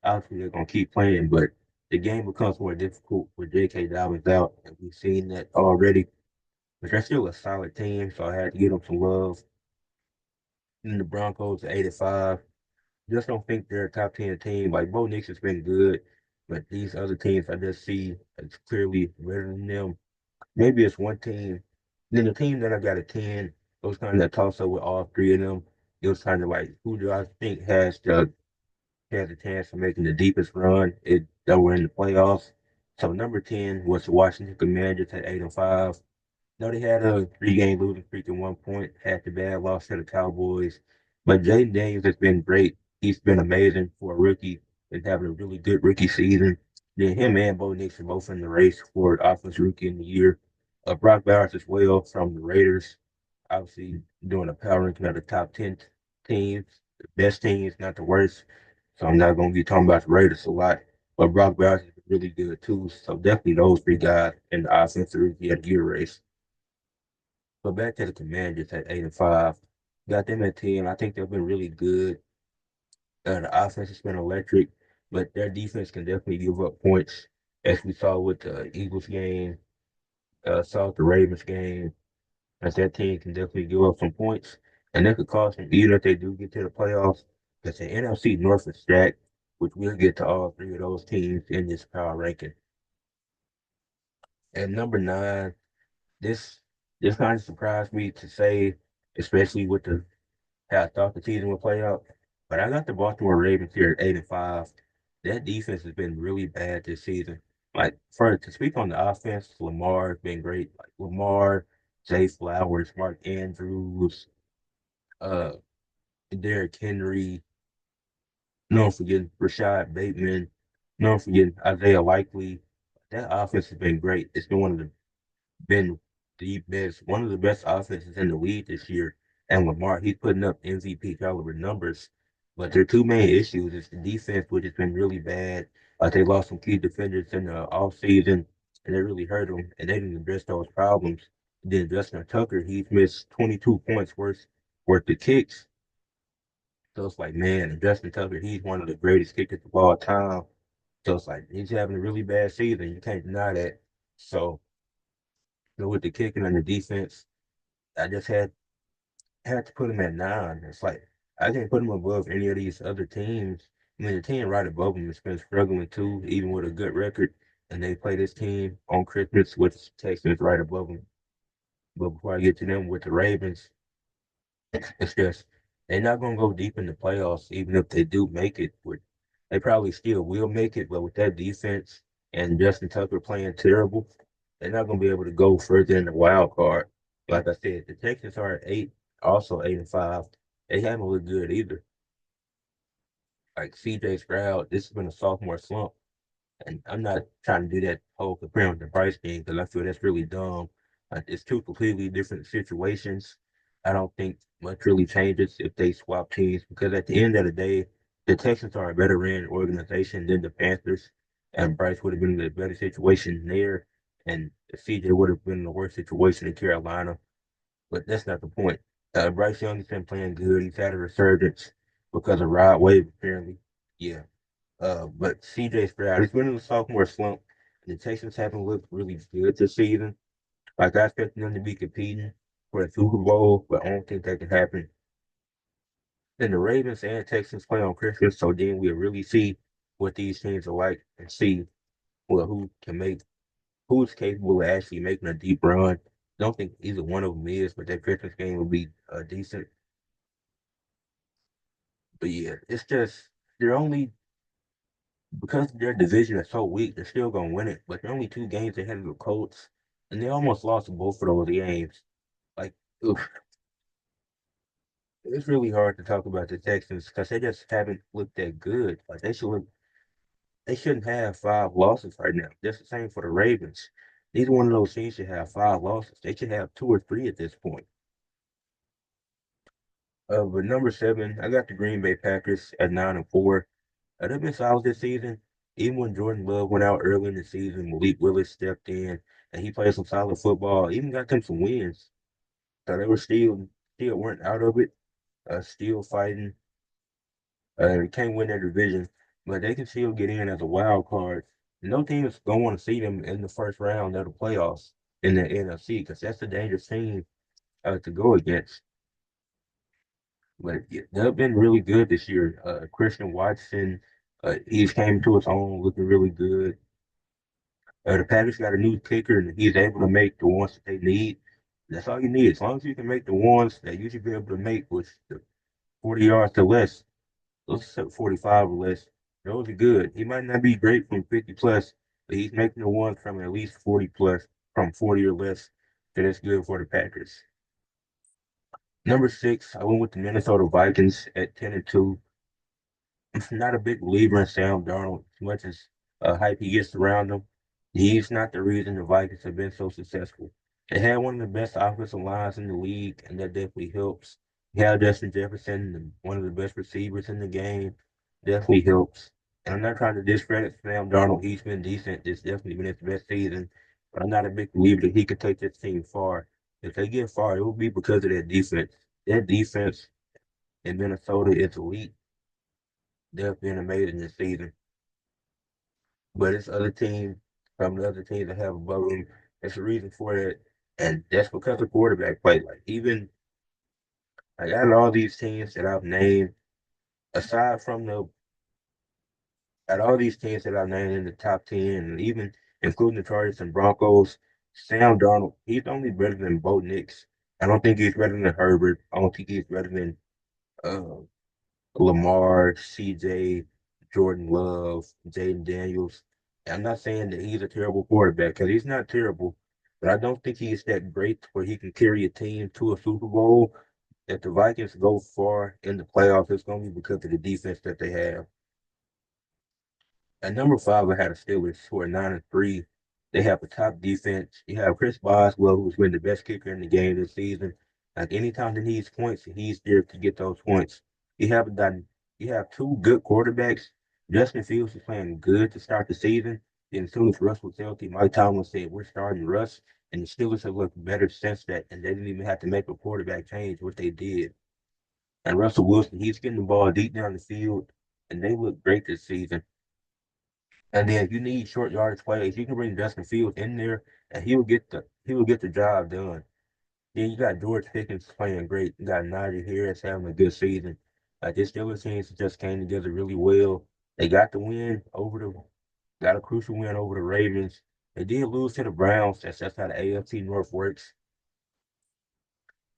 Obviously, they're gonna keep playing, but the game becomes more difficult with J.K. Dobbins out, and we've seen that already. But they're still a solid team, so I had to give them some love. And the Broncos at 85. Just don't think they're a top 10 team. Like Bo Nix has been good, but these other teams I just see as clearly better than them. Maybe it's one team. Then the team that I got at 10, it was kind of that toss up with all three of them. It was kind of like, who do I think has a chance of making the deepest run that were in the playoffs? So number 10 was the Washington Commanders at 8-5. No, they had a 3-game losing streak at one point, had the bad loss to the Cowboys. But Jaden Daniels has been great. He's been amazing for a rookie and having a really good rookie season. Then him and Bo Nix are both in the race for Offensive Rookie in the Year. Brock Bowers as well from the Raiders, obviously doing a power ranking of the top 10 teams, the best teams, not the worst. So I'm not going to be talking about the Raiders a lot. But Brock Bowers is really good too. So definitely those three guys in the Offensive Rookie of the Year race. But back to the Commanders at 8-5. Got them at 10. I think they've been really good. The offense has been electric, but their defense can definitely give up points, as we saw with the Eagles game, saw with the Ravens game, as that team can definitely give up some points. And that could cost them, even if they do get to the playoffs, because the NFC North is stacked, which we'll get to all three of those teams in this power ranking. At number 9, this this kind of surprised me to say, especially with the how I thought the season would play out. But I got the Baltimore Ravens here at 8-5. That defense has been really bad this season. Like for to speak on the offense, Lamar has been great. Like Lamar, Jay Flowers, Mark Andrews, uh, Derrick Henry, no one forgetting Rashad Bateman, no one forgetting Isaiah Likely. That offense has been great. It's been one of the best offenses in the league this year. And Lamar, he's putting up MVP caliber numbers. But their two main issues is the defense, which has been really bad. Like they lost some key defenders in the off season, and they really hurt them, and they didn't address those problems. Then Justin Tucker, he's missed 22 points worth of kicks. So it's like, man, Justin Tucker, he's one of the greatest kickers of all time. So it's like he's having a really bad season. You can't deny that. So, with the kicking and the defense, I just had to put him at 9. It's like I can't put him above any of these other teams. I mean, the team right above him has been struggling too, even with a good record. And they play this team on Christmas with Texans right above them. But before I get to them with the Ravens, it's just they're not gonna go deep in the playoffs, even if they do make it. They probably still will make it, but with that defense and Justin Tucker playing terrible, they're not gonna be able to go further in the wild card. Like I said, the Texans are at 8, also 8-5. They haven't looked good either. Like CJ Stroud, this has been a sophomore slump. And I'm not trying to do that whole comparing with the Bryce game because I feel that's really dumb. It's two completely different situations. I don't think much really changes if they swap teams because at the end of the day, the Texans are a better ran organization than the Panthers, and Bryce would have been in a better situation there, and CJ would have been in a worse situation in Carolina. But that's not the point. Bryce Young has been playing good. He's had a resurgence because of Rod Wave, apparently. Yeah. But CJ Stroud, he's been in the sophomore slump. The Texans haven't looked really good this season. Like I expected them to be competing. for the Super Bowl, but I don't think that can happen. Then the Ravens and Texans play on Christmas, so then we'll really see what these teams are like and see well who's capable of actually making a deep run. Don't think either one of them is, but that Christmas game will be decent. But yeah, it's just they're only because their division is so weak, they're still gonna win it. But they're only 2 games ahead of the Colts, and they almost lost both of those games. Like, oof, it's really hard to talk about the Texans because they just haven't looked that good. Like they shouldn't have 5 losses right now. That's the same for the Ravens. Neither one of those teams should have 5 losses. They should have 2 or 3 at this point. But number 7, I got the Green Bay Packers at 9-4. They've been solid this season. Even when Jordan Love went out early in the season, Malik Willis stepped in and he played some solid football. Even got them some wins. So they were still weren't out of it. Still fighting. They can't win their division, but they can still get in as a wild card. No team is gonna want to see them in the first round of the playoffs in the NFC because that's a dangerous team to go against. But yeah, they've been really good this year. Christian Watson, he's came to his own, looking really good. The Packers got a new kicker, and he's able to make the ones that they need. That's all you need. As long as you can make the ones that you should be able to make, with the 40 yards or less, let's say 45 or less, those are good. He might not be great from 50 plus, but he's making the ones from at least 40 plus, from 40 or less. So that's good for the Packers. Number 6, I went with the Minnesota Vikings at 10-2. Not a big believer in Sam Darnold as much as hype he gets around him. He's not the reason the Vikings have been so successful. They had one of the best offensive lines in the league, and that definitely helps. You have Justin Jefferson, one of the best receivers in the game, definitely helps. And I'm not trying to discredit Sam Darnold. He's been decent. It's definitely been his best season. But I'm not a big believer that he could take this team far. If they get far, it will be because of their defense. Their defense in Minnesota is elite. They've been amazing this season. But it's other teams, some of the other teams that have above them. There's a reason for that. And that's because of quarterback play. Like even like out of all these teams that I've named, aside from the out of all these teams that I've named in the top 10, and even including the Chargers and Broncos, Sam Darnold, he's only better than Bo Nix. I don't think he's better than Herbert. I don't think he's better than uh, Lamar, CJ, Jordan Love, Jaden Daniels. I'm not saying that he's a terrible quarterback because he's not terrible, but I don't think he's that great where he can carry a team to a Super Bowl. If the Vikings go far in the playoffs, it's going to be because of the defense that they have. At number 5, I had the Steelers who are 9-3. They have a top defense. You have Chris Boswell, who's been the best kicker in the game this season. Like anytime they needs points, he's there to get those points. You have done. You have 2 good quarterbacks. Justin Fields is playing good to start the season. Then as soon as Russ was healthy, Mike Tomlin said we're starting Russ, and the Steelers have looked better since that, and they didn't even have to make a quarterback change, what they did. And Russell Wilson, he's getting the ball deep down the field, and they look great this season. And then if you need short yardage plays, you can bring Justin Fields in there, and he will get the job done. Then you got George Pickens playing great. You got Najee Harris having a good season. Like this Steelers team just came together really well. They got a crucial win over the Ravens. They did lose to the Browns. That's how the AFC North works.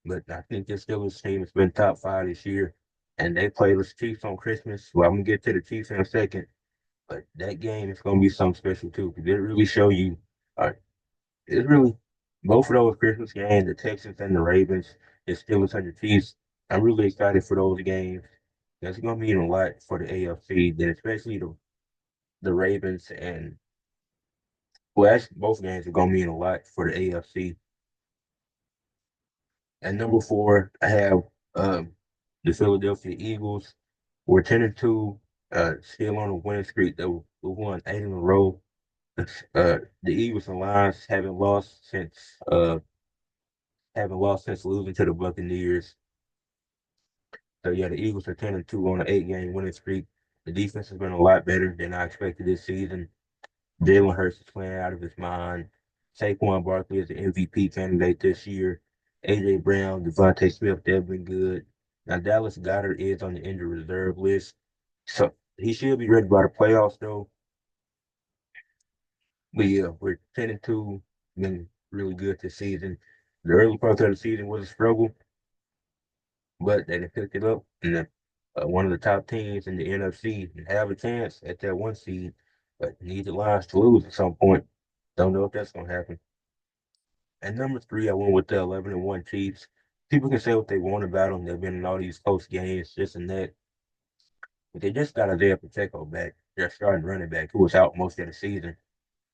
But I think this Steelers team has been top 5 this year, and they play the Chiefs on Christmas. Well, I'm gonna get to the Chiefs in a second. But that game is going to be something special too, because it really show you, uh, it's really both of those Christmas games, the Texans and the Ravens, the Steelers and the Chiefs. I'm really excited for those games. That's going to mean a lot for the AFC, then especially the Ravens and well, actually, both games are going to mean a lot for the AFC. And number 4, I have the Philadelphia Eagles. We're 10-2, still on a winning streak. They won 8 in a row. The Eagles and Lions haven't lost since losing to the Buccaneers. So yeah, the Eagles are 10-2 on an 8-game winning streak. The defense has been a lot better than I expected this season. Jalen Hurts is playing out of his mind. Saquon Barkley is the MVP candidate this year. AJ Brown, Devontae Smith, they've been good. Now Dallas Goddard is on the injured reserve list, so he should be ready by the playoffs though. But yeah, we're 10-2, been really good this season. The early part of the season was a struggle, but they picked it up, and one of the top teams in the NFC and have a chance at that one seed, but need the Lions to lose at some point. Don't know if that's gonna happen. And number three, I went with the 11-1 Chiefs. People can say what they want about them. They've been in all these close games, this and that. But they just got Isaiah Pacheco back. They're starting running back who was out most of the season.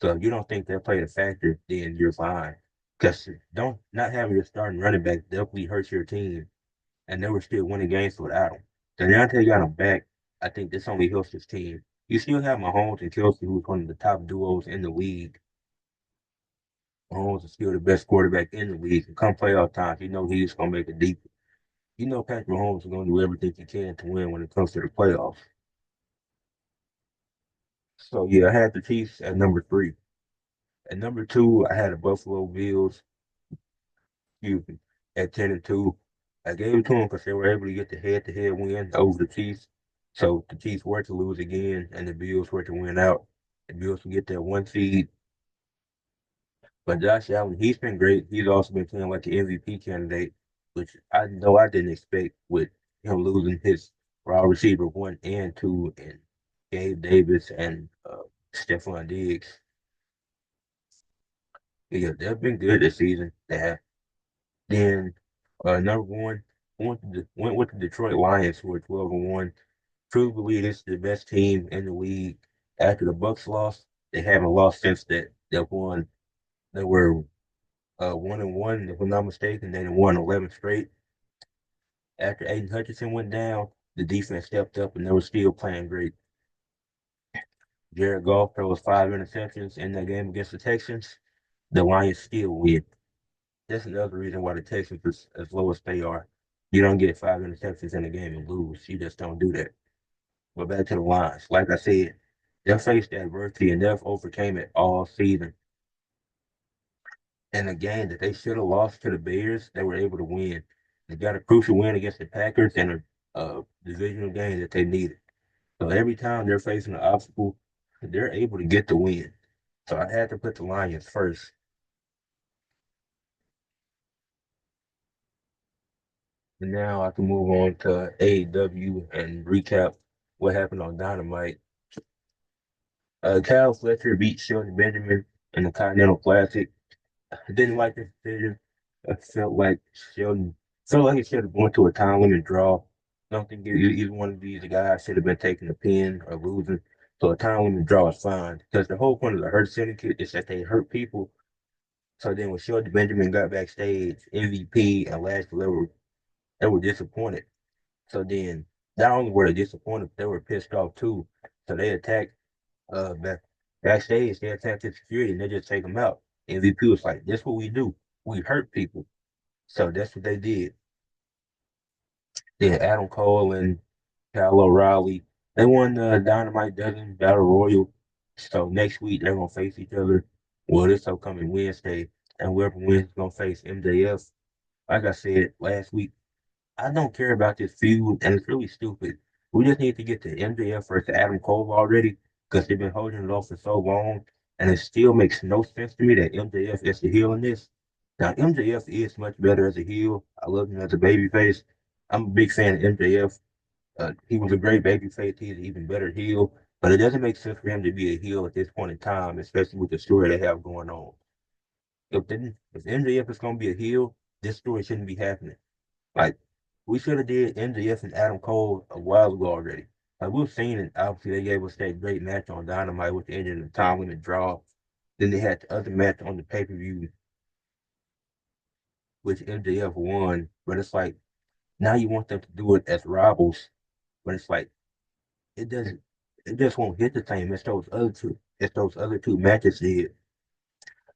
So if you don't think they played a factor, then you're fine. Because don't not having your starting running back definitely hurts your team. And they were still winning games without him. So now until you got him back, I think this only helps his team. You still have Mahomes and Kelsey, who's one of the top duos in the league. Mahomes is still the best quarterback in the league. And come playoff times, you know he's going to make it deep. You know Patrick Mahomes is going to do everything he can to win when it comes to the playoffs. So yeah, I had the Chiefs at number three. At number two, I had the Buffalo Bills, excuse me, at 10-2. I gave it to them because they were able to get the head-to-head win over the Chiefs. So the Chiefs were to lose again, and the Bills were to win out. The Bills can get that one seed. But Josh Allen, he's been great. He's also been playing like an MVP candidate, which I know I didn't expect with him losing his wide receiver one and two, and Gabe Davis and Stephon Diggs. Yeah, they've been good this season. They have. Then number one, went with the Detroit Lions, who are 12-1. Truly believe this is the best team in the league. After the Bucks lost, they haven't lost since that. They've won. They were 1-1, if I'm not mistaken. They won 11 straight. After Aiden Hutchinson went down, the defense stepped up and they were still playing great. Jared Goff throws 5 interceptions in that game against the Texans. The Lions still win. That's another reason why the Texans are as low as they are. You don't get 5 interceptions in a game and lose. You just don't do that. But back to the Lions. Like I said, they faced adversity and they've overcame it all season. And the game that they should have lost to the Bears, they were able to win. They got a crucial win against the Packers in a divisional game that they needed. So every time they're facing an obstacle, they're able to get the win. So I had to put the Lions first. And now I can move on to AEW and recap what happened on Dynamite. Kyle Fletcher beat Shelton Benjamin in the Continental Classic. I didn't like this decision. I felt like Sheldon felt like it should have gone to a time limit draw. I don't think either one of these guys should have been taking a pin or losing. So a time limit draw is fine. Because the whole point of the Hurt Syndicate is that they hurt people. So then when Sheldon Benjamin got backstage, MVP and Lashley, they were disappointed. So then not only were they disappointed, they were pissed off too. So they attacked backstage, they attacked the security and they just take them out. MVP was like, "This what we do. We hurt people." So that's what they did. Then Adam Cole and Kyle O'Reilly, they won the Dynamite Dozen Battle Royal. So next week they're gonna face each other. Well, this upcoming Wednesday, and whoever wins is gonna face MJF. Like I said last week, I don't care about this feud, and it's really stupid. We just need to get to MJF versus Adam Cole already, because they've been holding it off for so long, and it still makes no sense to me that MJF is the heel in this. Now, MJF is much better as a heel. I love him as a babyface. I'm a big fan of MJF. He was a great babyface. He's an even better heel, but it doesn't make sense for him to be a heel at this point in time, especially with the story they have going on. If MJF is going to be a heel, this story shouldn't be happening. Like, we should have did MJF and Adam Cole a while ago already. Like, we've seen it. Obviously, they gave us that great match on Dynamite, which ended in a time limit draw. Then they had the other match on the pay-per-view, which MJF won. But it's like, now you want them to do it as rivals. But it's like, it doesn't, it just won't hit the same as those other two matches did.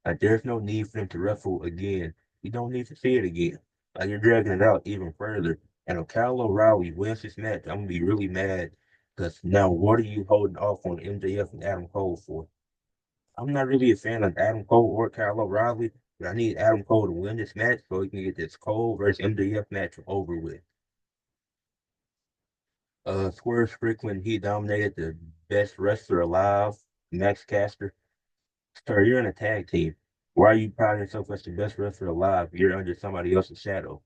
Like, there's no need for them to wrestle again. You don't need to see it again. Like, you're dragging it out even further. And if Kyle O'Reilly wins this match, I'm gonna be really mad because now what are you holding off on MJF and Adam Cole for? I'm not really a fan of Adam Cole or Kyle O'Reilly, But I need Adam Cole to win this match so he can get this Cole versus MJF match over with. Swerve Strickland, he dominated the best wrestler alive, Max Caster. Sir, you're in a tag team. Why are you priding yourself as the best wrestler alive? You're under somebody else's shadow.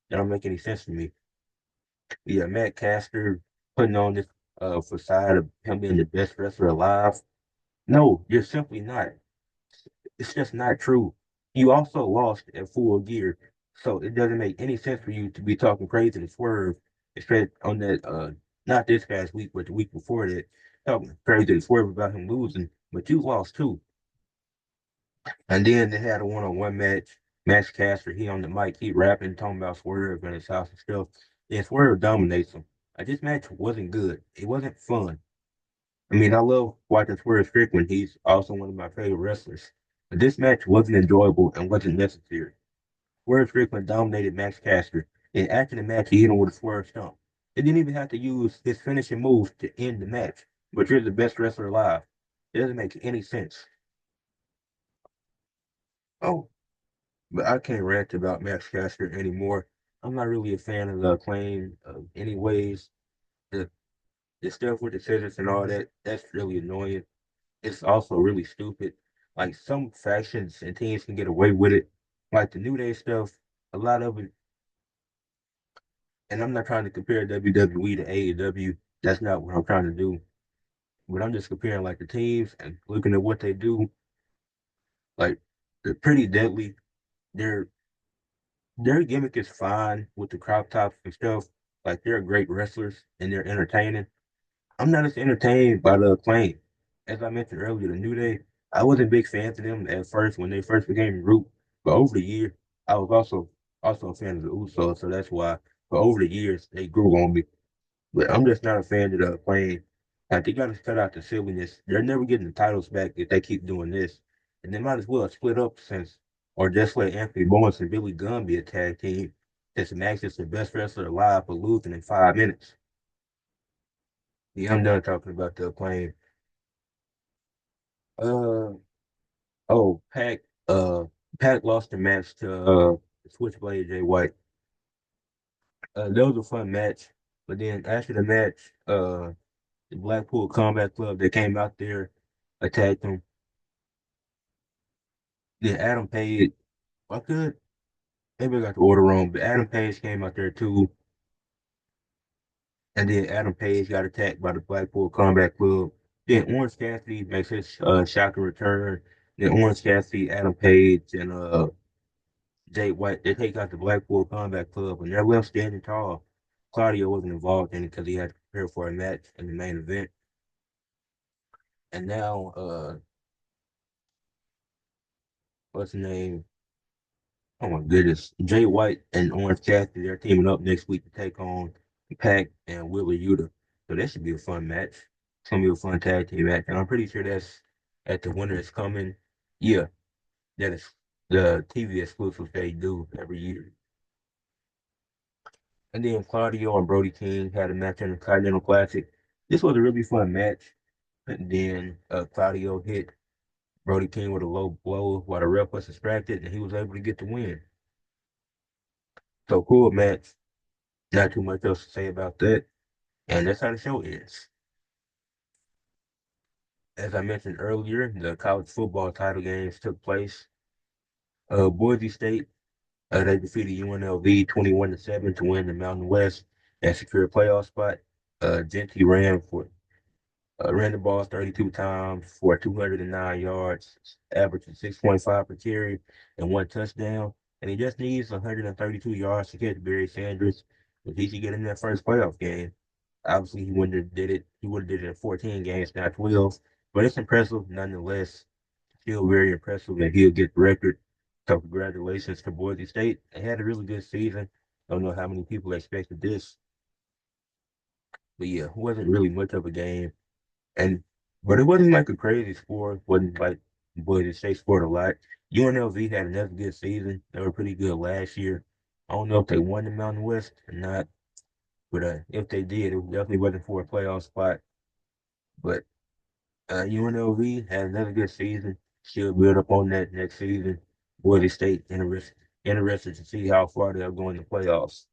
That don't make any sense to me. Yeah, Matt Caster putting on this facade of him being the best wrestler alive. No, you're simply not. It's just not true. You also lost at Full Gear, so it doesn't make any sense for you to be talking crazy to Swerve, especially on that not this past week, but the week before that, talking crazy to Swerve about him losing, but you lost too. And then they had a one-on-one match. Max Caster, he on the mic, he rapping, talking about Swerve and his house and stuff. And Swerve dominates him. This match wasn't good. It wasn't fun. I mean, I love watching Swerve Strickland. He's also one of my favorite wrestlers. But this match wasn't enjoyable and wasn't necessary. Swerve Strickland dominated Max Caster. And after the match, he hit him with a swerve stomp. They didn't even have to use his finishing moves to end the match. But you're the best wrestler alive. It doesn't make any sense. Oh, but I can't rant about Max Caster anymore. I'm not really a fan of the Acclaim anyways. The the stuff with the scissors and all that, that's really annoying. It's also really stupid. Like some factions and teams can get away with it. Like the New Day stuff, a lot of it, and I'm not trying to compare WWE to AEW. That's not what I'm trying to do. But I'm just comparing like the teams and looking at what they do. Like they're pretty deadly. Their their gimmick is fine with the crop tops and stuff. Like they're great wrestlers and they're entertaining. I'm not as entertained by the Acclaim. As I mentioned earlier, the New Day, I wasn't big fans of them at first when they first became a group, but over the year, I was also a fan of the Usos, so that's why. But over the years, they grew on me. But I'm just not a fan of the Acclaim. Like they got to cut out the silliness. They're never getting the titles back if they keep doing this, and they might as well split up since, or just let Anthony Bowens and Billy Gunn be a tag team. Since Max is the best wrestler alive for losing in 5 minutes. Yeah, I'm done talking about the Acclaim. Uh oh, Pac lost the match to Switchblade Jay White. That was a fun match, but then after the match, the Blackpool Combat Club they came out there, attacked him. Then Adam Page, I could maybe I got the order wrong, but Adam Page came out there too, and then Adam Page got attacked by the Blackpool Combat Club. Then Orange Cassidy makes his shocking return. Then Orange Cassidy, Adam Page, and Jay White, they take out the Blackpool Combat Club and they're left standing tall. Claudio wasn't involved in it because he had to prepare for a match in the main event. And now, what's the name? Oh my goodness. Jay White and Orange Cassidy, they're teaming up next week to take on Pac and Wheeler Yuta. So that should be a fun match. It's gonna be a fun tag team match. And I'm pretty sure that's at the winter is coming. Yeah, that is the TV exclusive they do every year. And then Claudio and Brody King had a match in the Continental Classic. This was a really fun match. And then Claudio hit Brody King with a low blow while the ref was distracted, and he was able to get the win. So cool match. Not too much else to say about that. And that's how the show ends. As I mentioned earlier, the college football title games took place. Boise State, they defeated UNLV 21-7 to win the Mountain West and secure a playoff spot. Genty ran the ball 32 times for 209 yards, averaging 6.5 per carry and one touchdown. And he just needs 132 yards to catch Barry Sanders if he should get in that first playoff game. Obviously, he wouldn't have did it. He would have did it in 14 games, not 12. But it's impressive nonetheless. Still very impressive that he'll get the record. So congratulations to Boise State. They had a really good season. Don't know how many people expected this. But yeah, it wasn't really much of a game. And but it wasn't like a crazy score. Wasn't like Boise State scored a lot. UNLV had another good season. They were pretty good last year. I don't know if they won the Mountain West or not, but if they did, it definitely wasn't for a playoff spot. But UNLV had another good season. She'll build up on that next season. Boise State interested to see how far they'll go in the playoffs.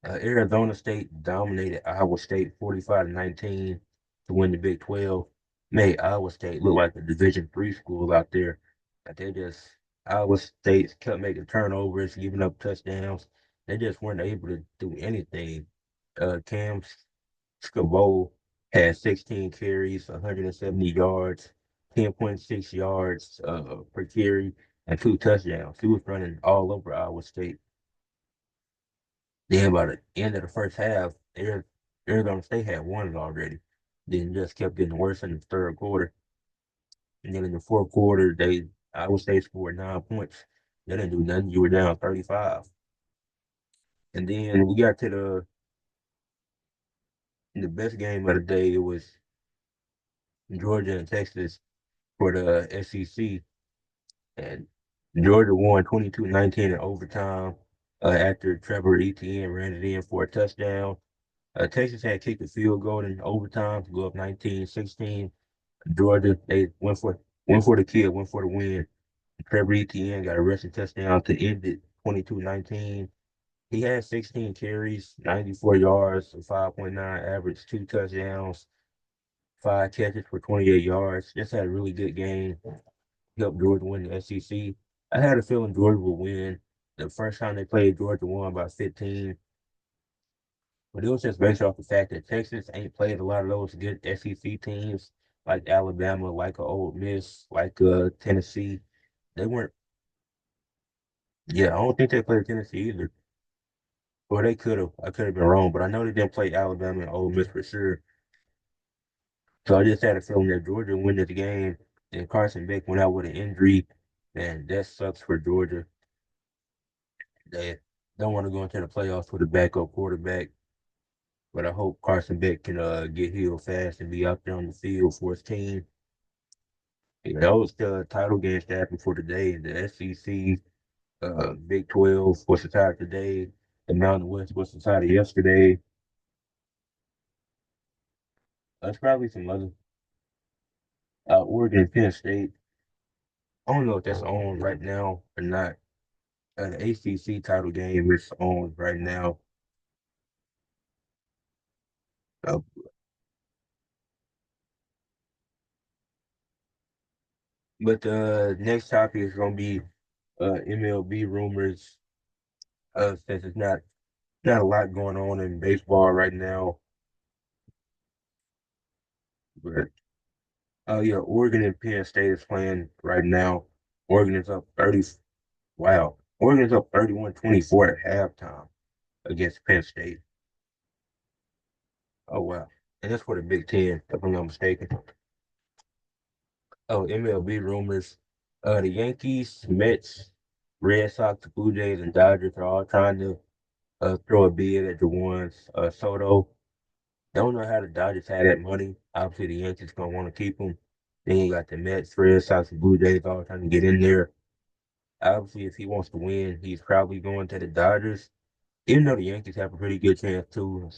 Arizona State dominated Iowa State 45-19 to win the Big 12. Made Iowa State look like a Division III school out there. But Iowa State kept making turnovers, giving up touchdowns. They just weren't able to do anything. Cam Scavo had 16 carries, 170 yards, 10.6 yards per carry, and 2 touchdowns. He was running all over Iowa State. Then by the end of the first half, Arizona State had won it already. Then just kept getting worse in the third quarter. And then in the fourth quarter, Iowa State scored 9 points. They didn't do nothing. You were down 35. And then we got to the best game of the day. It was Georgia and Texas for the SEC. And Georgia won 22-19 in overtime after Trevor Etienne ran it in for a touchdown. Texas had kicked a field goal in overtime to go up 19-16. Georgia, they went for the kill, went for the win. Trevor Etienne got a rushing touchdown to end it 22-19. He had 16 carries, 94 yards, a 5.9 average, 2 touchdowns, 5 catches for 28 yards. Just had a really good game. Helped Georgia win the SEC. I had a feeling Georgia would win. The first time they played, Georgia won by 15. But it was just based off the fact that Texas ain't played a lot of those good SEC teams like Alabama, like Ole Miss, like Tennessee. They weren't. Yeah, I don't think they played Tennessee either. Or they could have. I could have been wrong, but I know they didn't play Alabama and Ole Miss for sure. So I just had a feeling that Georgia would win this game, and Carson Beck went out with an injury, and that sucks for Georgia. They don't want to go into the playoffs with a backup quarterback. But I hope Carson Beck can get healed fast and be out there on the field for his team. Yeah, that was the title game happened for today. The SEC, Big 12 was decided today. The Mountain West was decided yesterday. That's probably some other Oregon and Penn State. I don't know if that's on right now or not. The ACC title game is on right now. Uh, but the next topic is going to be MLB rumors. Since it's not a lot going on in baseball right now. But yeah, Oregon and Penn State is playing right now. Oregon is up 30. Wow. Oregon is up 31-24 at halftime against Penn State. Oh wow. And that's for the Big Ten, if I'm not mistaken. Oh, MLB rumors. The Yankees, Mets, Red Sox, Blue Jays, and Dodgers are all trying to throw a bid at the ones. Soto. Don't know how the Dodgers had that money. Obviously, the Yankees gonna want to keep him. Then you got the Mets, Red Sox, and Blue Jays all trying to get in there. Obviously, if he wants to win, he's probably going to the Dodgers. Even though the Yankees have a pretty good chance too,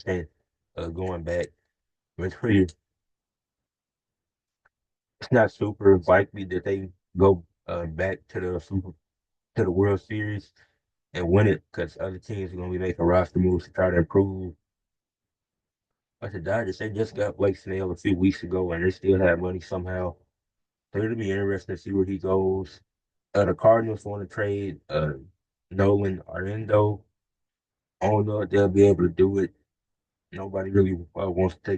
going back. It's pretty. It's not super likely that they go back to the World Series and win it because other teams are gonna be making roster moves to try to improve. But the Dodgers, they just got Blake Snell a few weeks ago, and they still have money somehow. So it'll be interesting to see where he goes. The Cardinals want to trade Nolan Arenado. I don't know if they'll be able to do it. Nobody really wants to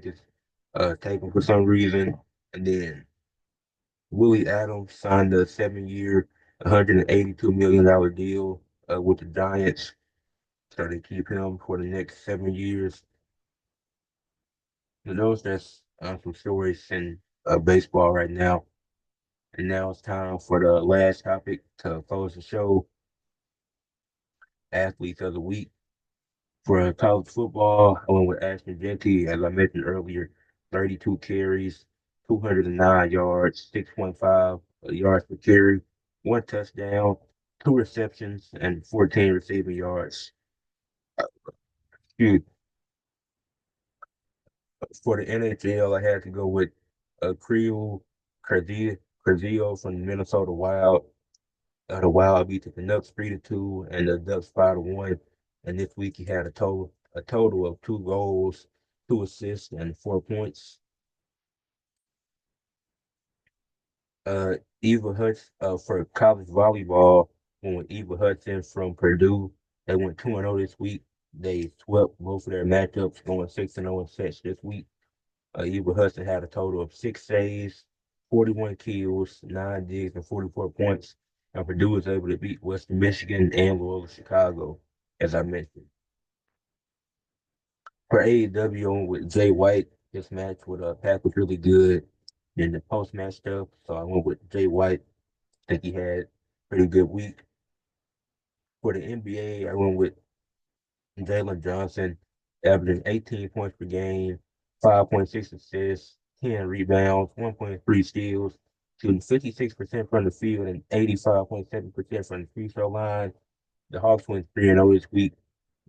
take him for some reason. And then Willie Adams signed a 7-year, $182 million deal with the Giants. So they keep him for the next 7 years. So that's some stories in baseball right now. And now it's time for the last topic to close the show. Athletes of the week. For college football, I went with Ashton Jeanty, as I mentioned earlier, 32 carries, 209 yards, 6.5 yards per carry, 1 touchdown, 2 receptions, and 14 receiving yards. Shoot. For the NHL, I had to go with Creel Cardio from the Minnesota Wild. The Wild beat the Canucks 3-2 and the Ducks 5-1. And this week he had a total of 2 goals, 2 assists, and 4 points. Eva Hudson for college volleyball went with Eva Hudson from Purdue. They went 2-0 this week. They swept both of their matchups, going 6-0 in sets this week. Eva Hudson had a total of 6 saves, 41 kills, 9 digs, and 44 points. And Purdue was able to beat Western Michigan and Loyola Chicago, as I mentioned. For AEW, I went with Jay White. This match with Pac was really good in the post-match stuff, so I went with Jay White. I think he had a pretty good week. For the NBA, I went with Jalen Johnson, averaging 18 points per game, 5.6 assists, 10 rebounds, 1.3 steals, shooting 56% from the field and 85.7% from the free throw line. The Hawks went 3-0 this week,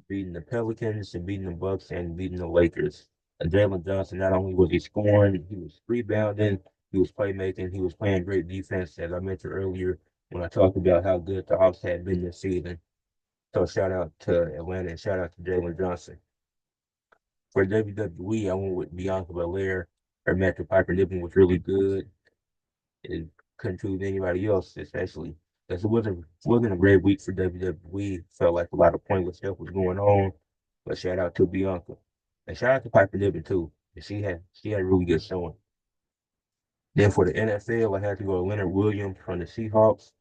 beating the Pelicans and beating the Bucks and beating the Lakers. And Jalen Johnson, not only was he scoring, he was rebounding, he was playmaking, he was playing great defense, as I mentioned earlier when I talked about how good the Hawks had been this season. So shout out to Atlanta and shout out to Jalen Johnson. For WWE, I went with Bianca Belair. Her match with Piper Niven was really good. It couldn't choose anybody else, especially because it wasn't a great week for WWE. Felt like a lot of pointless stuff was going on. But shout out to Bianca. And shout out to Piper Niven too. She had a really good showing. Then for the NFL, I had to go to Leonard Williams from the Seahawks.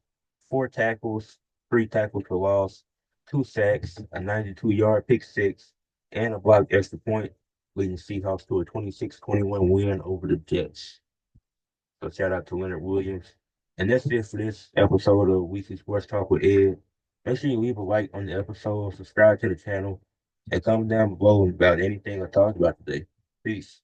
4 tackles, 3 tackles for loss, 2 sacks, a 92-yard pick six, and a blocked extra point, leading the Seahawks to a 26-21 win over the Jets. So shout out to Leonard Williams. And that's it for this episode of Weekly Sports Talk with Ed. Make sure you leave a like on the episode, subscribe to the channel, and comment down below about anything I talked about today. Peace.